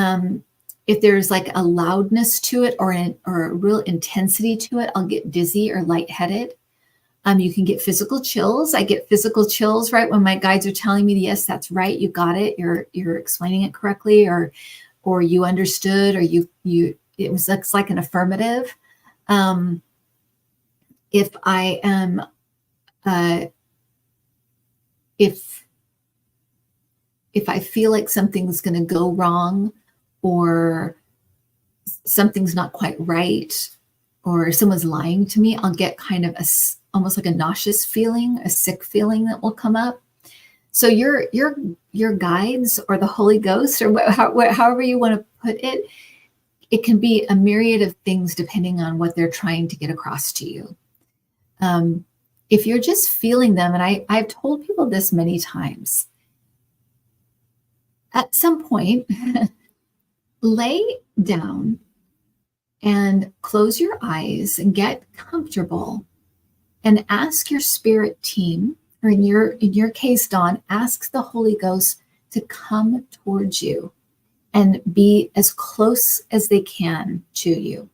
if there's like a loudness to it or a real intensity to it, I'll get dizzy or lightheaded. You can get physical chills. I get physical chills right when my guides are telling me, yes, that's right, you got it. You're explaining it correctly, or you understood, or it was like an affirmative. If I am, if I feel like something's going to go wrong, or something's not quite right, or someone's lying to me, I'll get kind of almost like a nauseous feeling, a sick feeling that will come up. So your guides or the Holy Ghost, or however you want to put it, it can be a myriad of things depending on what they're trying to get across to you. If you're just feeling them, and I've told people this many times, at some point, lay down and close your eyes and get comfortable and ask your spirit team, or in your case, Dawn, ask the Holy Ghost to come towards you and be as close as they can to you.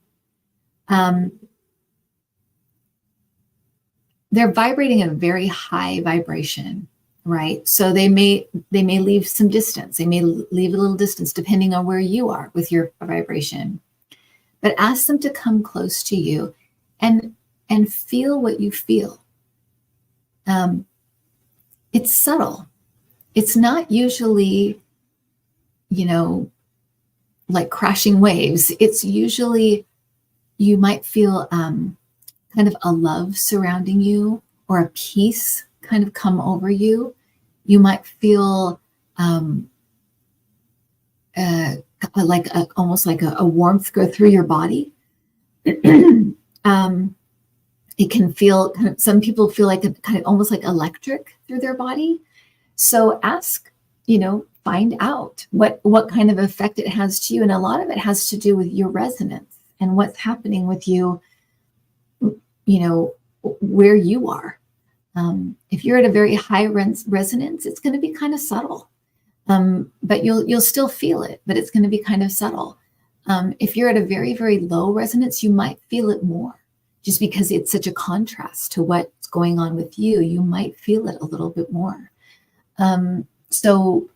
They're vibrating at a very high vibration, right? So they may leave some distance. They may leave a little distance depending on where you are with your vibration. But ask them to come close to you and feel what you feel. It's subtle. It's not usually, like crashing waves. It's usually, you might feel kind of a love surrounding you, or a peace kind of come over you. You might feel like almost like a warmth go through your body. It can feel, some people feel like kind of almost like electric through their body. So ask, find out what kind of effect it has to you. And a lot of it has to do with your resonance and what's happening with you, where you are. If you're at a very high resonance, it's going to be kind of subtle. But you'll still feel it, but it's going to be kind of subtle. If you're at a very, very low resonance, you might feel it more, just because it's such a contrast to what's going on with you. You might feel it a little bit more. So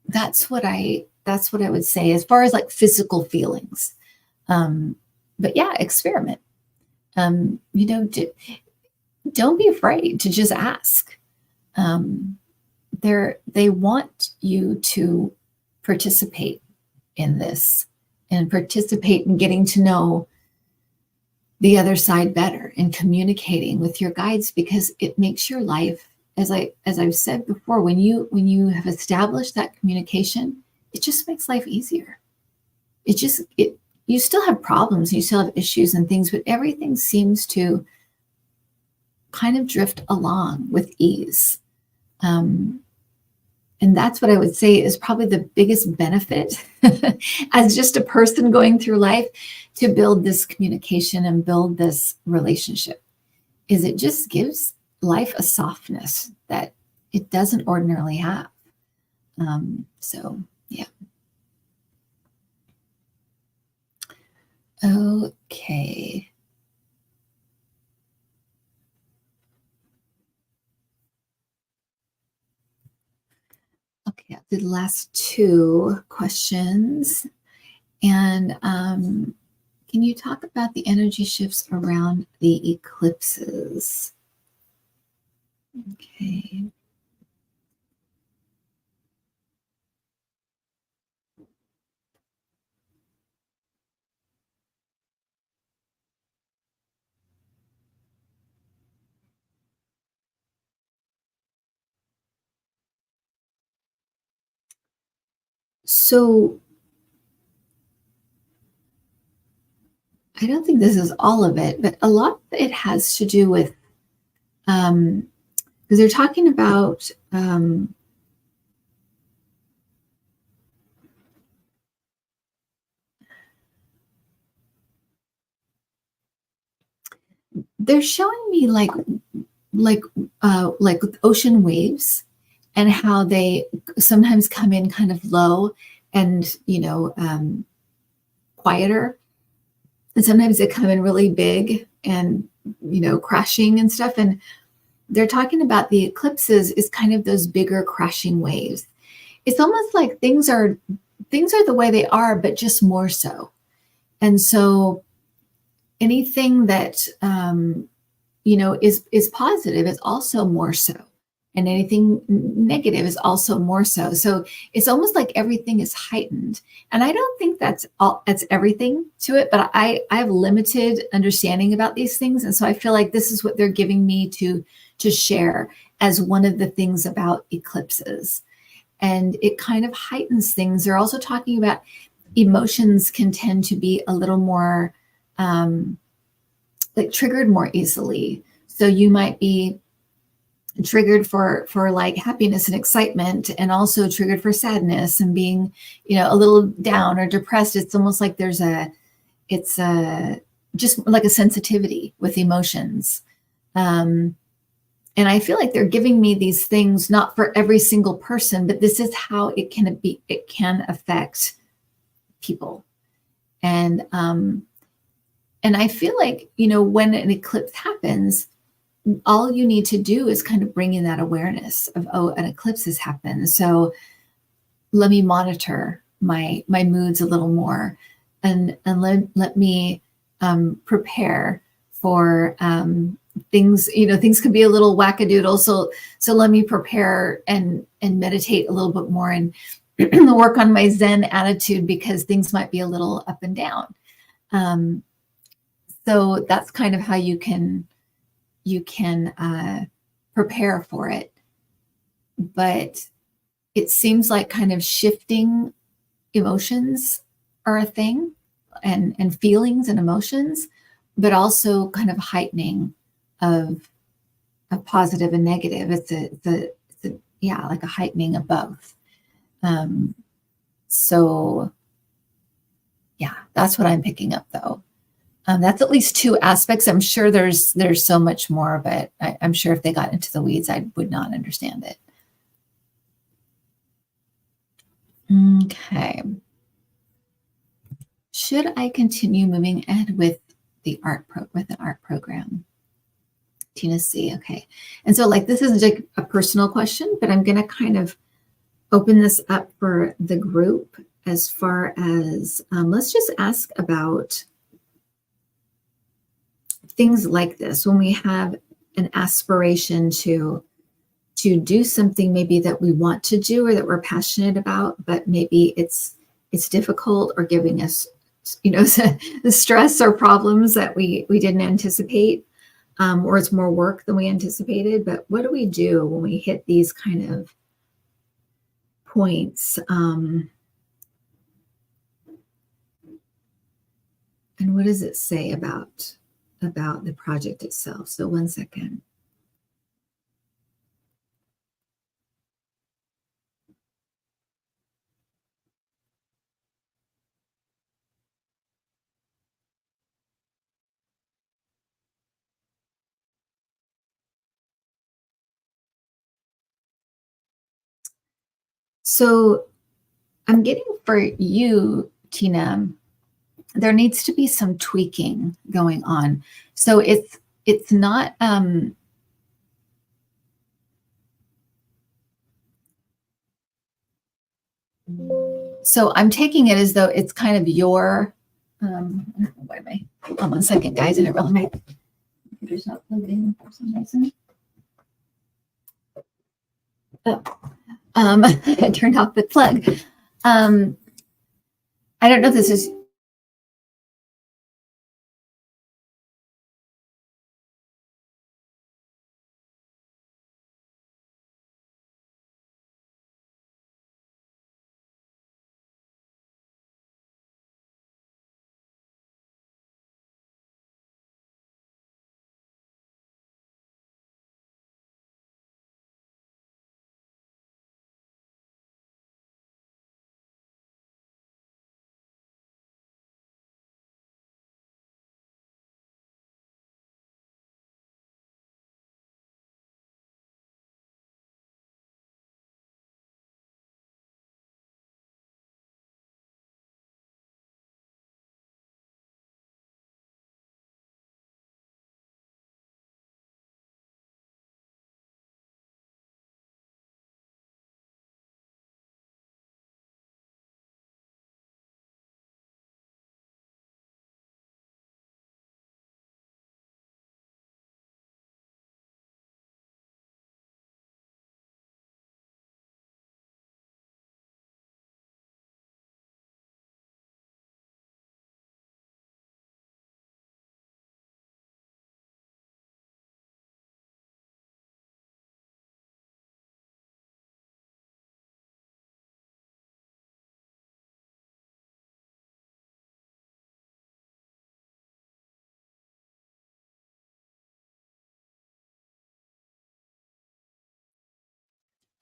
that's what I would say as far as like physical feelings. But yeah, experiment. Don't be afraid to just ask. They want you to participate in this and participate in getting to know the other side better and communicating with your guides, because it makes your life, as I've said before, when you have established that communication, it just makes life easier. You still have problems, you still have issues and things, but everything seems to kind of drift along with ease. And that's what I would say is probably the biggest benefit as just a person going through life, to build this communication and build this relationship, is it just gives life a softness that it doesn't ordinarily have. So, yeah. Okay. Okay, I did the last two questions. And can you talk about the energy shifts around the eclipses? So I don't think this is all of it, but a lot of it has to do with, because they're talking about, they're showing me like like with ocean waves and how they sometimes come in kind of low and quieter, and sometimes they come in really big and crashing and stuff. And they're talking about the eclipses is kind of those bigger crashing waves. It's almost like things are the way they are, but just more so. And so anything that is positive is also more so, and anything negative is also more so. So it's almost like everything is heightened. And I don't think that's everything to it, but I have limited understanding about these things, and so I feel like this is what they're giving me to share as one of the things about eclipses. And it kind of heightens things. They're also talking about emotions can tend to be a little more like triggered more easily. So you might be triggered for like happiness and excitement, and also triggered for sadness and being a little down or depressed. It's almost like it's a just like a sensitivity with emotions. um, and I feel like they're giving me these things not for every single person, but this is how it can affect people. And I feel like when an eclipse happens, all you need to do is kind of bring in that awareness of, oh, an eclipse has happened, so let me monitor my moods a little more, and let me prepare for things. Things could be a little wackadoodle, so let me prepare and meditate a little bit more, and work on my Zen attitude, because things might be a little up and down. So that's kind of how you can prepare for it. But it seems like kind of shifting emotions are a thing, and feelings and emotions, but also kind of heightening of positive and negative. It's a yeah, like a heightening of both. Um, so yeah, that's what I'm picking up though. That's at least two aspects. I'm sure there's so much more, but I'm sure if they got into the weeds, I would not understand it. Okay. Should I continue moving ahead with an art program? Tina C. Okay. And so like this is like a personal question, but I'm going to kind of open this up for the group as far as let's just ask about things like this when we have an aspiration to do something maybe that we want to do or that we're passionate about, but maybe it's difficult or giving us the stress or problems that we didn't anticipate, or it's more work than we anticipated. But what do we do when we hit these kind of points? And what does it say about the project itself? So 1 second. So I'm getting for you, Tina, there needs to be some tweaking going on. So it's not so I'm taking it as though it's kind of your why am I, hold on 1 second, guys. I didn't realize my computer's not plugged in for some reason. Oh, I turned off the plug. Um, I don't know if this is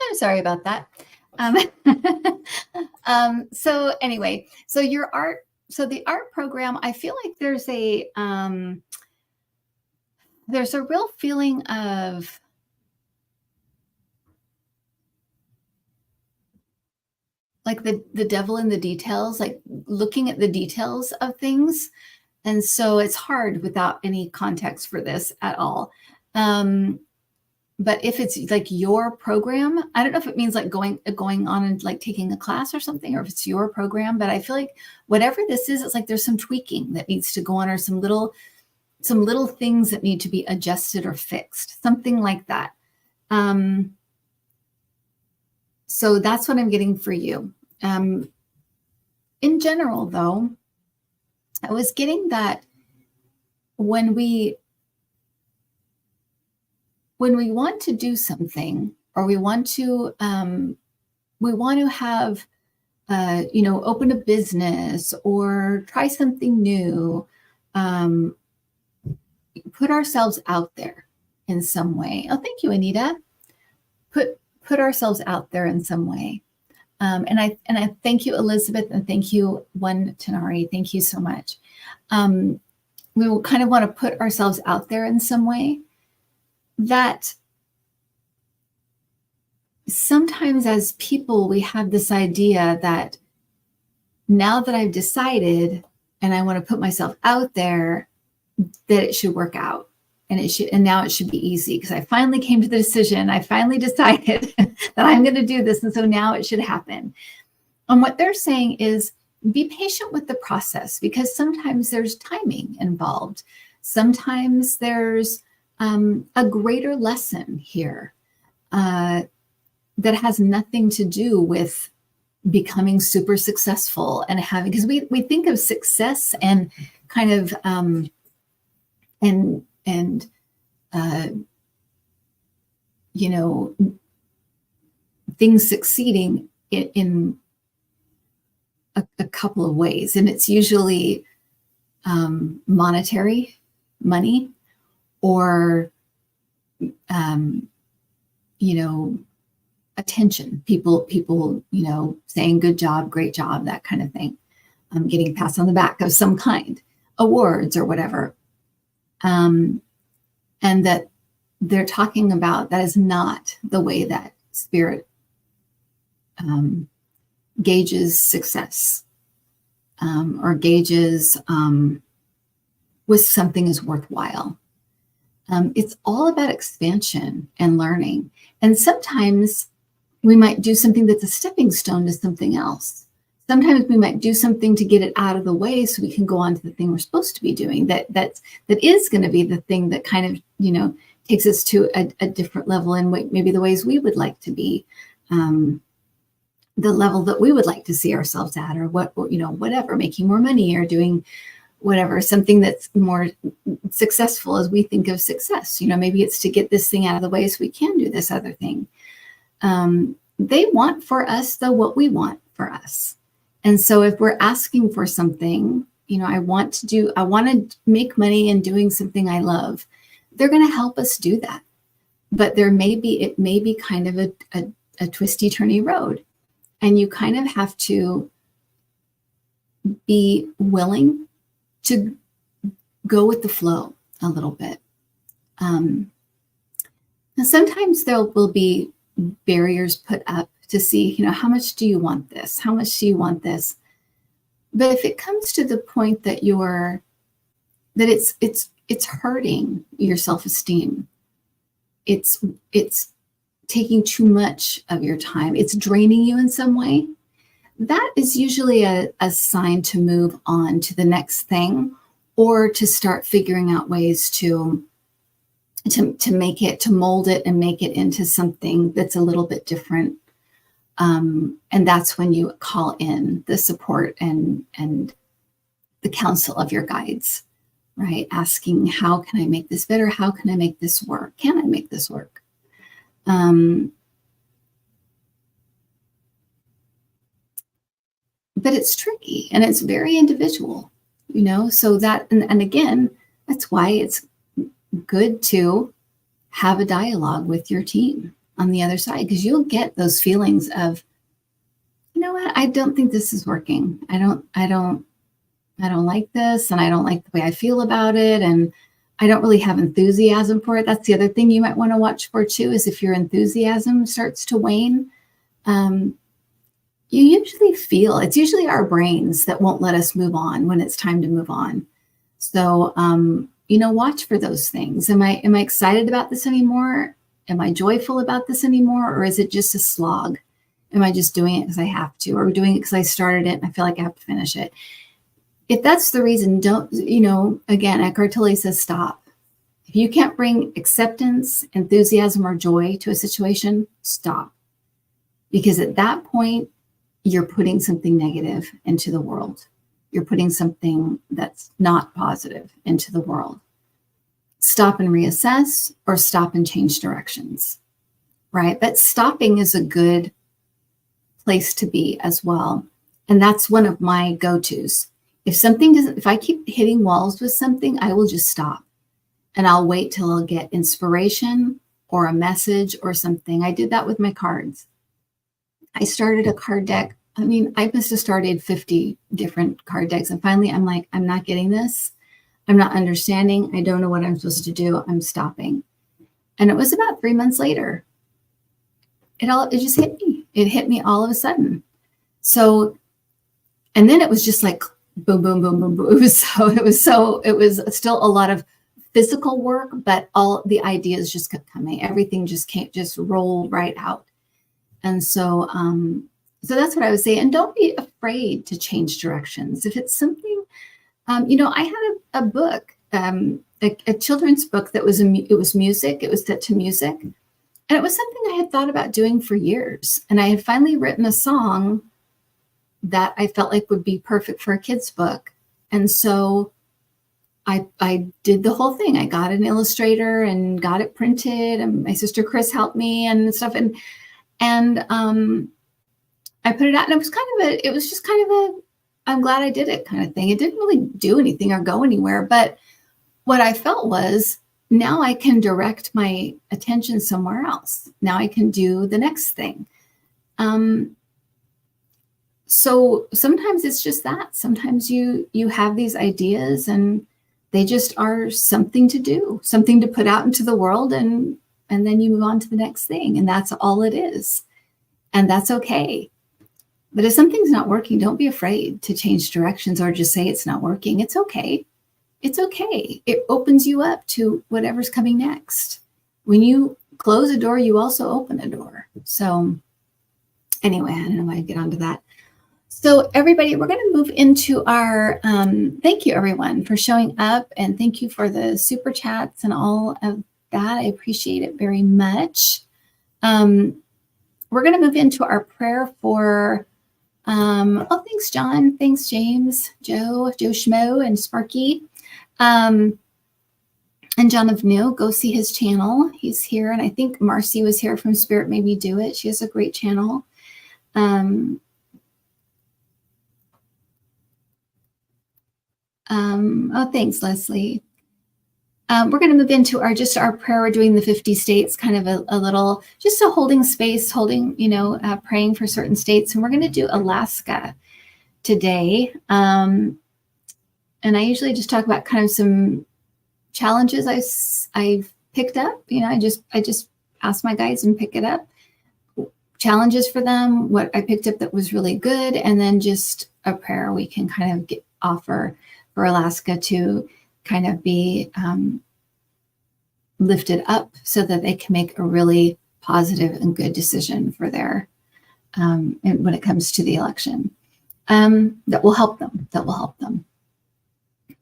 I'm sorry about that. Um, so anyway, so the art program, I feel like there's a real feeling of like the devil in the details, like looking at the details of things. And so it's hard without any context for this at all. But if it's like your program, I don't know if it means like going on and like taking a class or something, or if it's your program, but I feel like whatever this is, it's like there's some tweaking that needs to go on, or some little things that need to be adjusted or fixed, something like that. So that's what I'm getting for you. In general, though, I was getting that when we want to do something, or we want to have open a business or try something new, put ourselves out there in some way. Oh, thank you, Anita. Put ourselves out there in some way. And I thank you, Elizabeth, and thank you, One Tanari. Thank you so much. We will kind of want to put ourselves out there in some way. That sometimes as people, we have this idea that now that I've decided and I want to put myself out there, that it should work out. And now it should be easy because I finally came to the decision. I finally decided that I'm going to do this. And so now it should happen. And what they're saying is be patient with the process, because sometimes there's timing involved. Sometimes there's a greater lesson here that has nothing to do with becoming super successful and having, because we think of success and kind of things succeeding in a couple of ways. And it's usually monetary, money, or, attention, people, saying good job, great job, that kind of thing, getting pats on the back of some kind, awards or whatever. And that they're talking about that is not the way that spirit gauges success, or gauges with something is worthwhile. It's all about expansion and learning. And sometimes we might do something that's a stepping stone to something else. Sometimes we might do something to get it out of the way so we can go on to the thing we're supposed to be doing. That is going to be the thing that kind of, takes us to a different level, and maybe the ways we would like to be, the level that we would like to see ourselves at, or whatever, making more money or doing whatever, something that's more successful as we think of success. Maybe it's to get this thing out of the way so we can do this other thing. They want for us, though, what we want for us. And so if we're asking for something, I want to make money and doing something I love, they're going to help us do that. But it may be kind of a twisty, turny road. And you kind of have to be willing to go with the flow a little bit. Now sometimes there will be barriers put up to see, how much do you want this? How much do you want this? But if it comes to the point that it's hurting your self-esteem, it's taking too much of your time, it's draining you in some way, that is usually a sign to move on to the next thing, or to start figuring out ways to make it, to mold it and make it into something that's a little bit different. And that's when you call in the support and the counsel of your guides, right? Asking, how can I make this better? How can I make this work? Can I make this work? But it's tricky and it's very individual, so that, and again, that's why it's good to have a dialogue with your team, on the other side, because you'll get those feelings of, you know what, I don't think this is working. I don't like this, and I don't like the way I feel about it, and I don't really have enthusiasm for it. That's the other thing you might want to watch for too, is if your enthusiasm starts to wane. You usually feel, it's usually our brains that won't let us move on when it's time to move on. So, watch for those things. Am I excited about this anymore? Am I joyful about this anymore? Or is it just a slog? Am I just doing it because I have to, or doing it because I started it and I feel like I have to finish it? If that's the reason, don't, again, Eckhart Tolle says stop. If you can't bring acceptance, enthusiasm, or joy to a situation, stop. Because at that point, you're putting something negative into the world. You're putting something that's not positive into the world. Stop and reassess, or stop and change directions, right? But stopping is a good place to be as well. And that's one of my go-tos. If I keep hitting walls with something, I will just stop. And I'll wait till I'll get inspiration or a message or something. I did that with my cards. I started a card deck. I mean, I must have started 50 different card decks. And finally, I'm like, I'm not getting this. I'm not understanding. I don't know what I'm supposed to do. I'm stopping. And it was about 3 months later. It just hit me. It hit me all of a sudden. So, and then it was just like boom, boom, boom, boom, boom. It was still a lot of physical work, but all the ideas just kept coming. Everything just rolled right out. And so, that's what I would say. And don't be afraid to change directions. If it's something, I had a book, a children's book that was music. It was set to music. And it was something I had thought about doing for years. And I had finally written a song that I felt like would be perfect for a kid's book. And so I did the whole thing. I got an illustrator and got it printed, and my sister Chris helped me and stuff. And I put it out, and it was just kind of a, I'm glad I did it kind of thing. It didn't really do anything or go anywhere, but what I felt was, now I can direct my attention somewhere else. Now I can do the next thing. So sometimes it's just that. Sometimes you have these ideas and they just are something to do, something to put out into the world, and then you move on to the next thing. And that's all it is. And that's okay. But if something's not working, don't be afraid to change directions or just say it's not working. It's okay. It's okay. It opens you up to whatever's coming next. When you close a door, you also open a door. So anyway, I don't know why I get onto that. So everybody, we're going to move into our, thank you everyone for showing up, and thank you for the super chats and all of that. I appreciate it very much. We're going to move into our prayer for, thanks John, thanks James, Joe Schmo, and Sparky. And John of New, go see his channel. He's here. And I think Marcy was here from Spirit Made Me Do It. She has a great channel. Thanks, Leslie. We're going to move into our prayer. We're doing the 50 states, kind of a little, just a holding space, praying for certain states. And we're going to do Alaska today. And I usually just talk about kind of some challenges I've picked up. I just ask my guys and pick it up. Challenges for them, what I picked up that was really good, and then just a prayer we can kind of offer for Alaska to kind of be lifted up so that they can make a really positive and good decision for their and when it comes to the election. That will help them.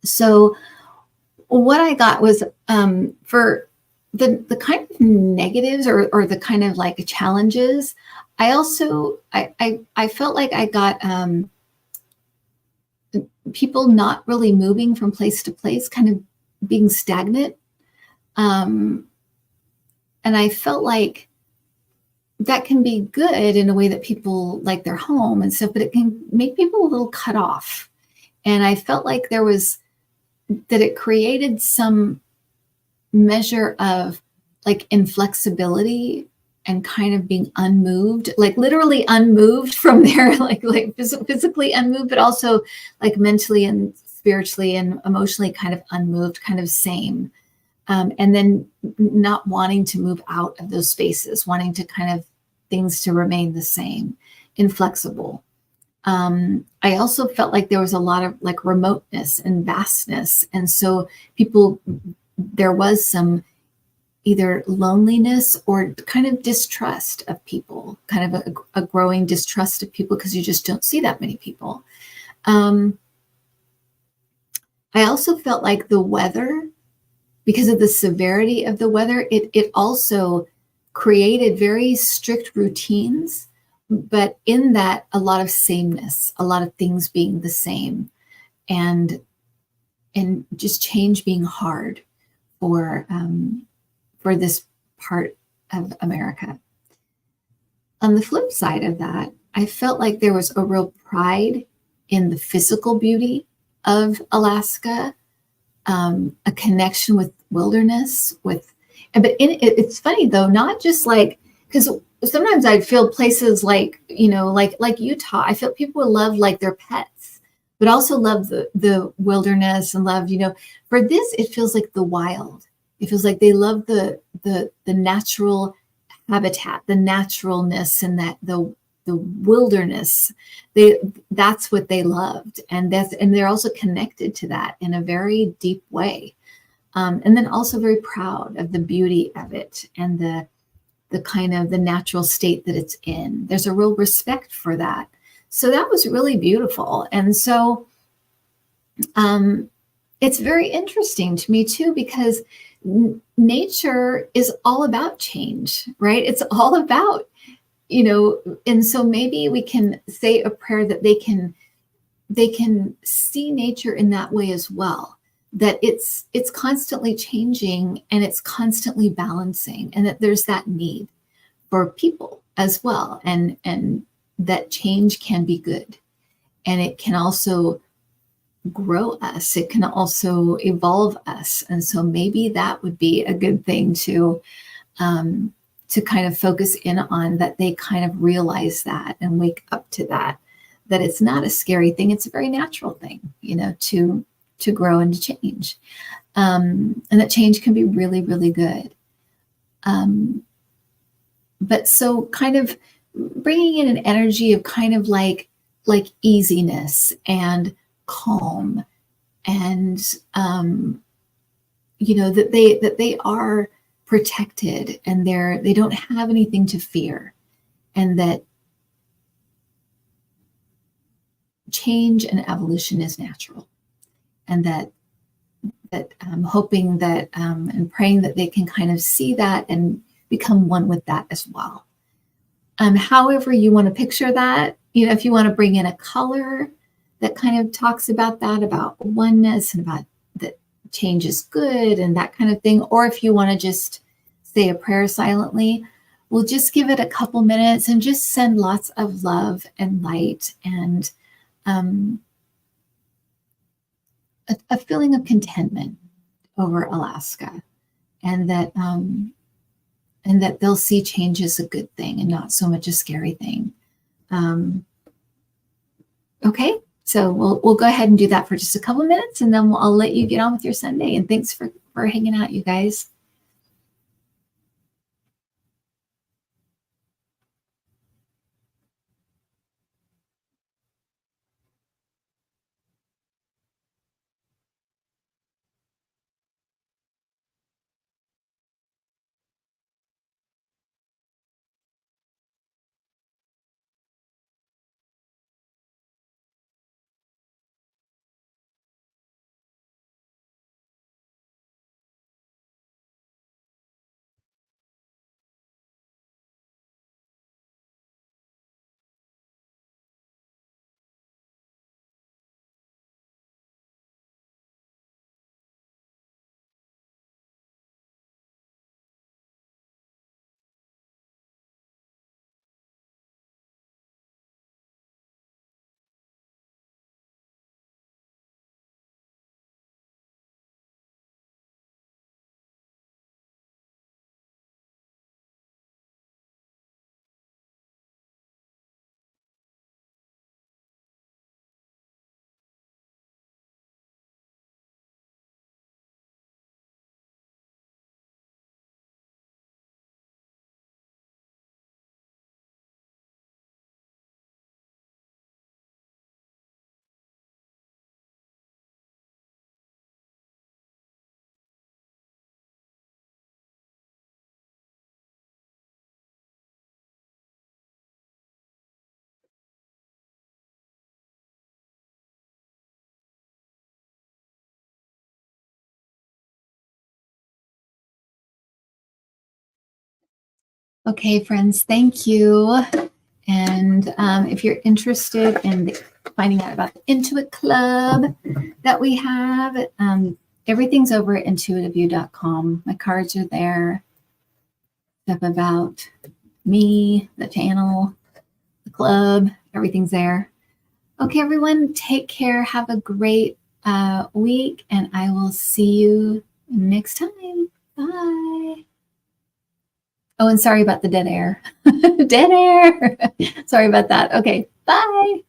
So what I got was for the kind of negatives or the kind of like challenges, I felt like I got people not really moving from place to place, kind of being stagnant. And I felt like that can be good in a way that people like their home and stuff, but it can make people a little cut off. And I felt like that it created some measure of like inflexibility and kind of being unmoved, like literally unmoved from there, like physically unmoved, but also like mentally and spiritually and emotionally kind of unmoved, kind of same. And then not wanting to move out of those spaces, wanting to kind of things to remain the same, inflexible. I also felt like there was a lot of like remoteness and vastness. And so people, there was some either loneliness or kind of distrust of people, kind of a growing distrust of people because you just don't see that many people. Um, I also felt like the weather, because of the severity of the weather, it also created very strict routines, but in that, a lot of sameness, a lot of things being the same, and just change being hard for this part of America. On the flip side of that, I felt like there was a real pride in the physical beauty of Alaska, a connection with wilderness, but it's funny though, not just like, because sometimes I'd feel places like, like Utah, I feel people would love like their pets, but also love the wilderness and love, for this, it feels like the wild. It feels like they love the natural habitat, the naturalness, and that the wilderness. That's what they loved, and they're also connected to that in a very deep way, and then also very proud of the beauty of it and the kind of the natural state that it's in. There's a real respect for that. So that was really beautiful. And so it's very interesting to me too, because nature is all about change, right? It's all about, and so maybe we can say a prayer that they can see nature in that way as well, that it's constantly changing and it's constantly balancing, and that there's that need for people as well, and that change can be good, and it can also grow us, it can also evolve us. And so maybe that would be a good thing to kind of focus in on, that they kind of realize that and wake up to that it's not a scary thing, it's a very natural thing, to grow and to change, and that change can be really, really good. But so kind of bringing in an energy of kind of like easiness and calm, and that they are protected, and they don't have anything to fear, and that change and evolution is natural, and that I'm hoping that and praying that they can kind of see that and become one with that as well. However you want to picture that, if you want to bring in a color that kind of talks about that, about oneness and about that change is good and that kind of thing, or if you want to just say a prayer silently, we'll just give it a couple minutes and just send lots of love and light, and a feeling of contentment over Alaska, and that they'll see change as a good thing and not so much a scary thing. Okay, so we'll go ahead and do that for just a couple minutes, and then I'll let you get on with your Sunday. And thanks for hanging out, you guys. Okay, friends, thank you. And if you're interested in finding out about the Intuit Club that we have, everything's over at intuitiview.com. My cards are there. Stuff about me, the channel, the club, everything's there. Okay, everyone, take care. Have a great week, and I will see you next time. Bye. Oh, and sorry about the dead air. Dead air. Sorry about that. Okay, bye.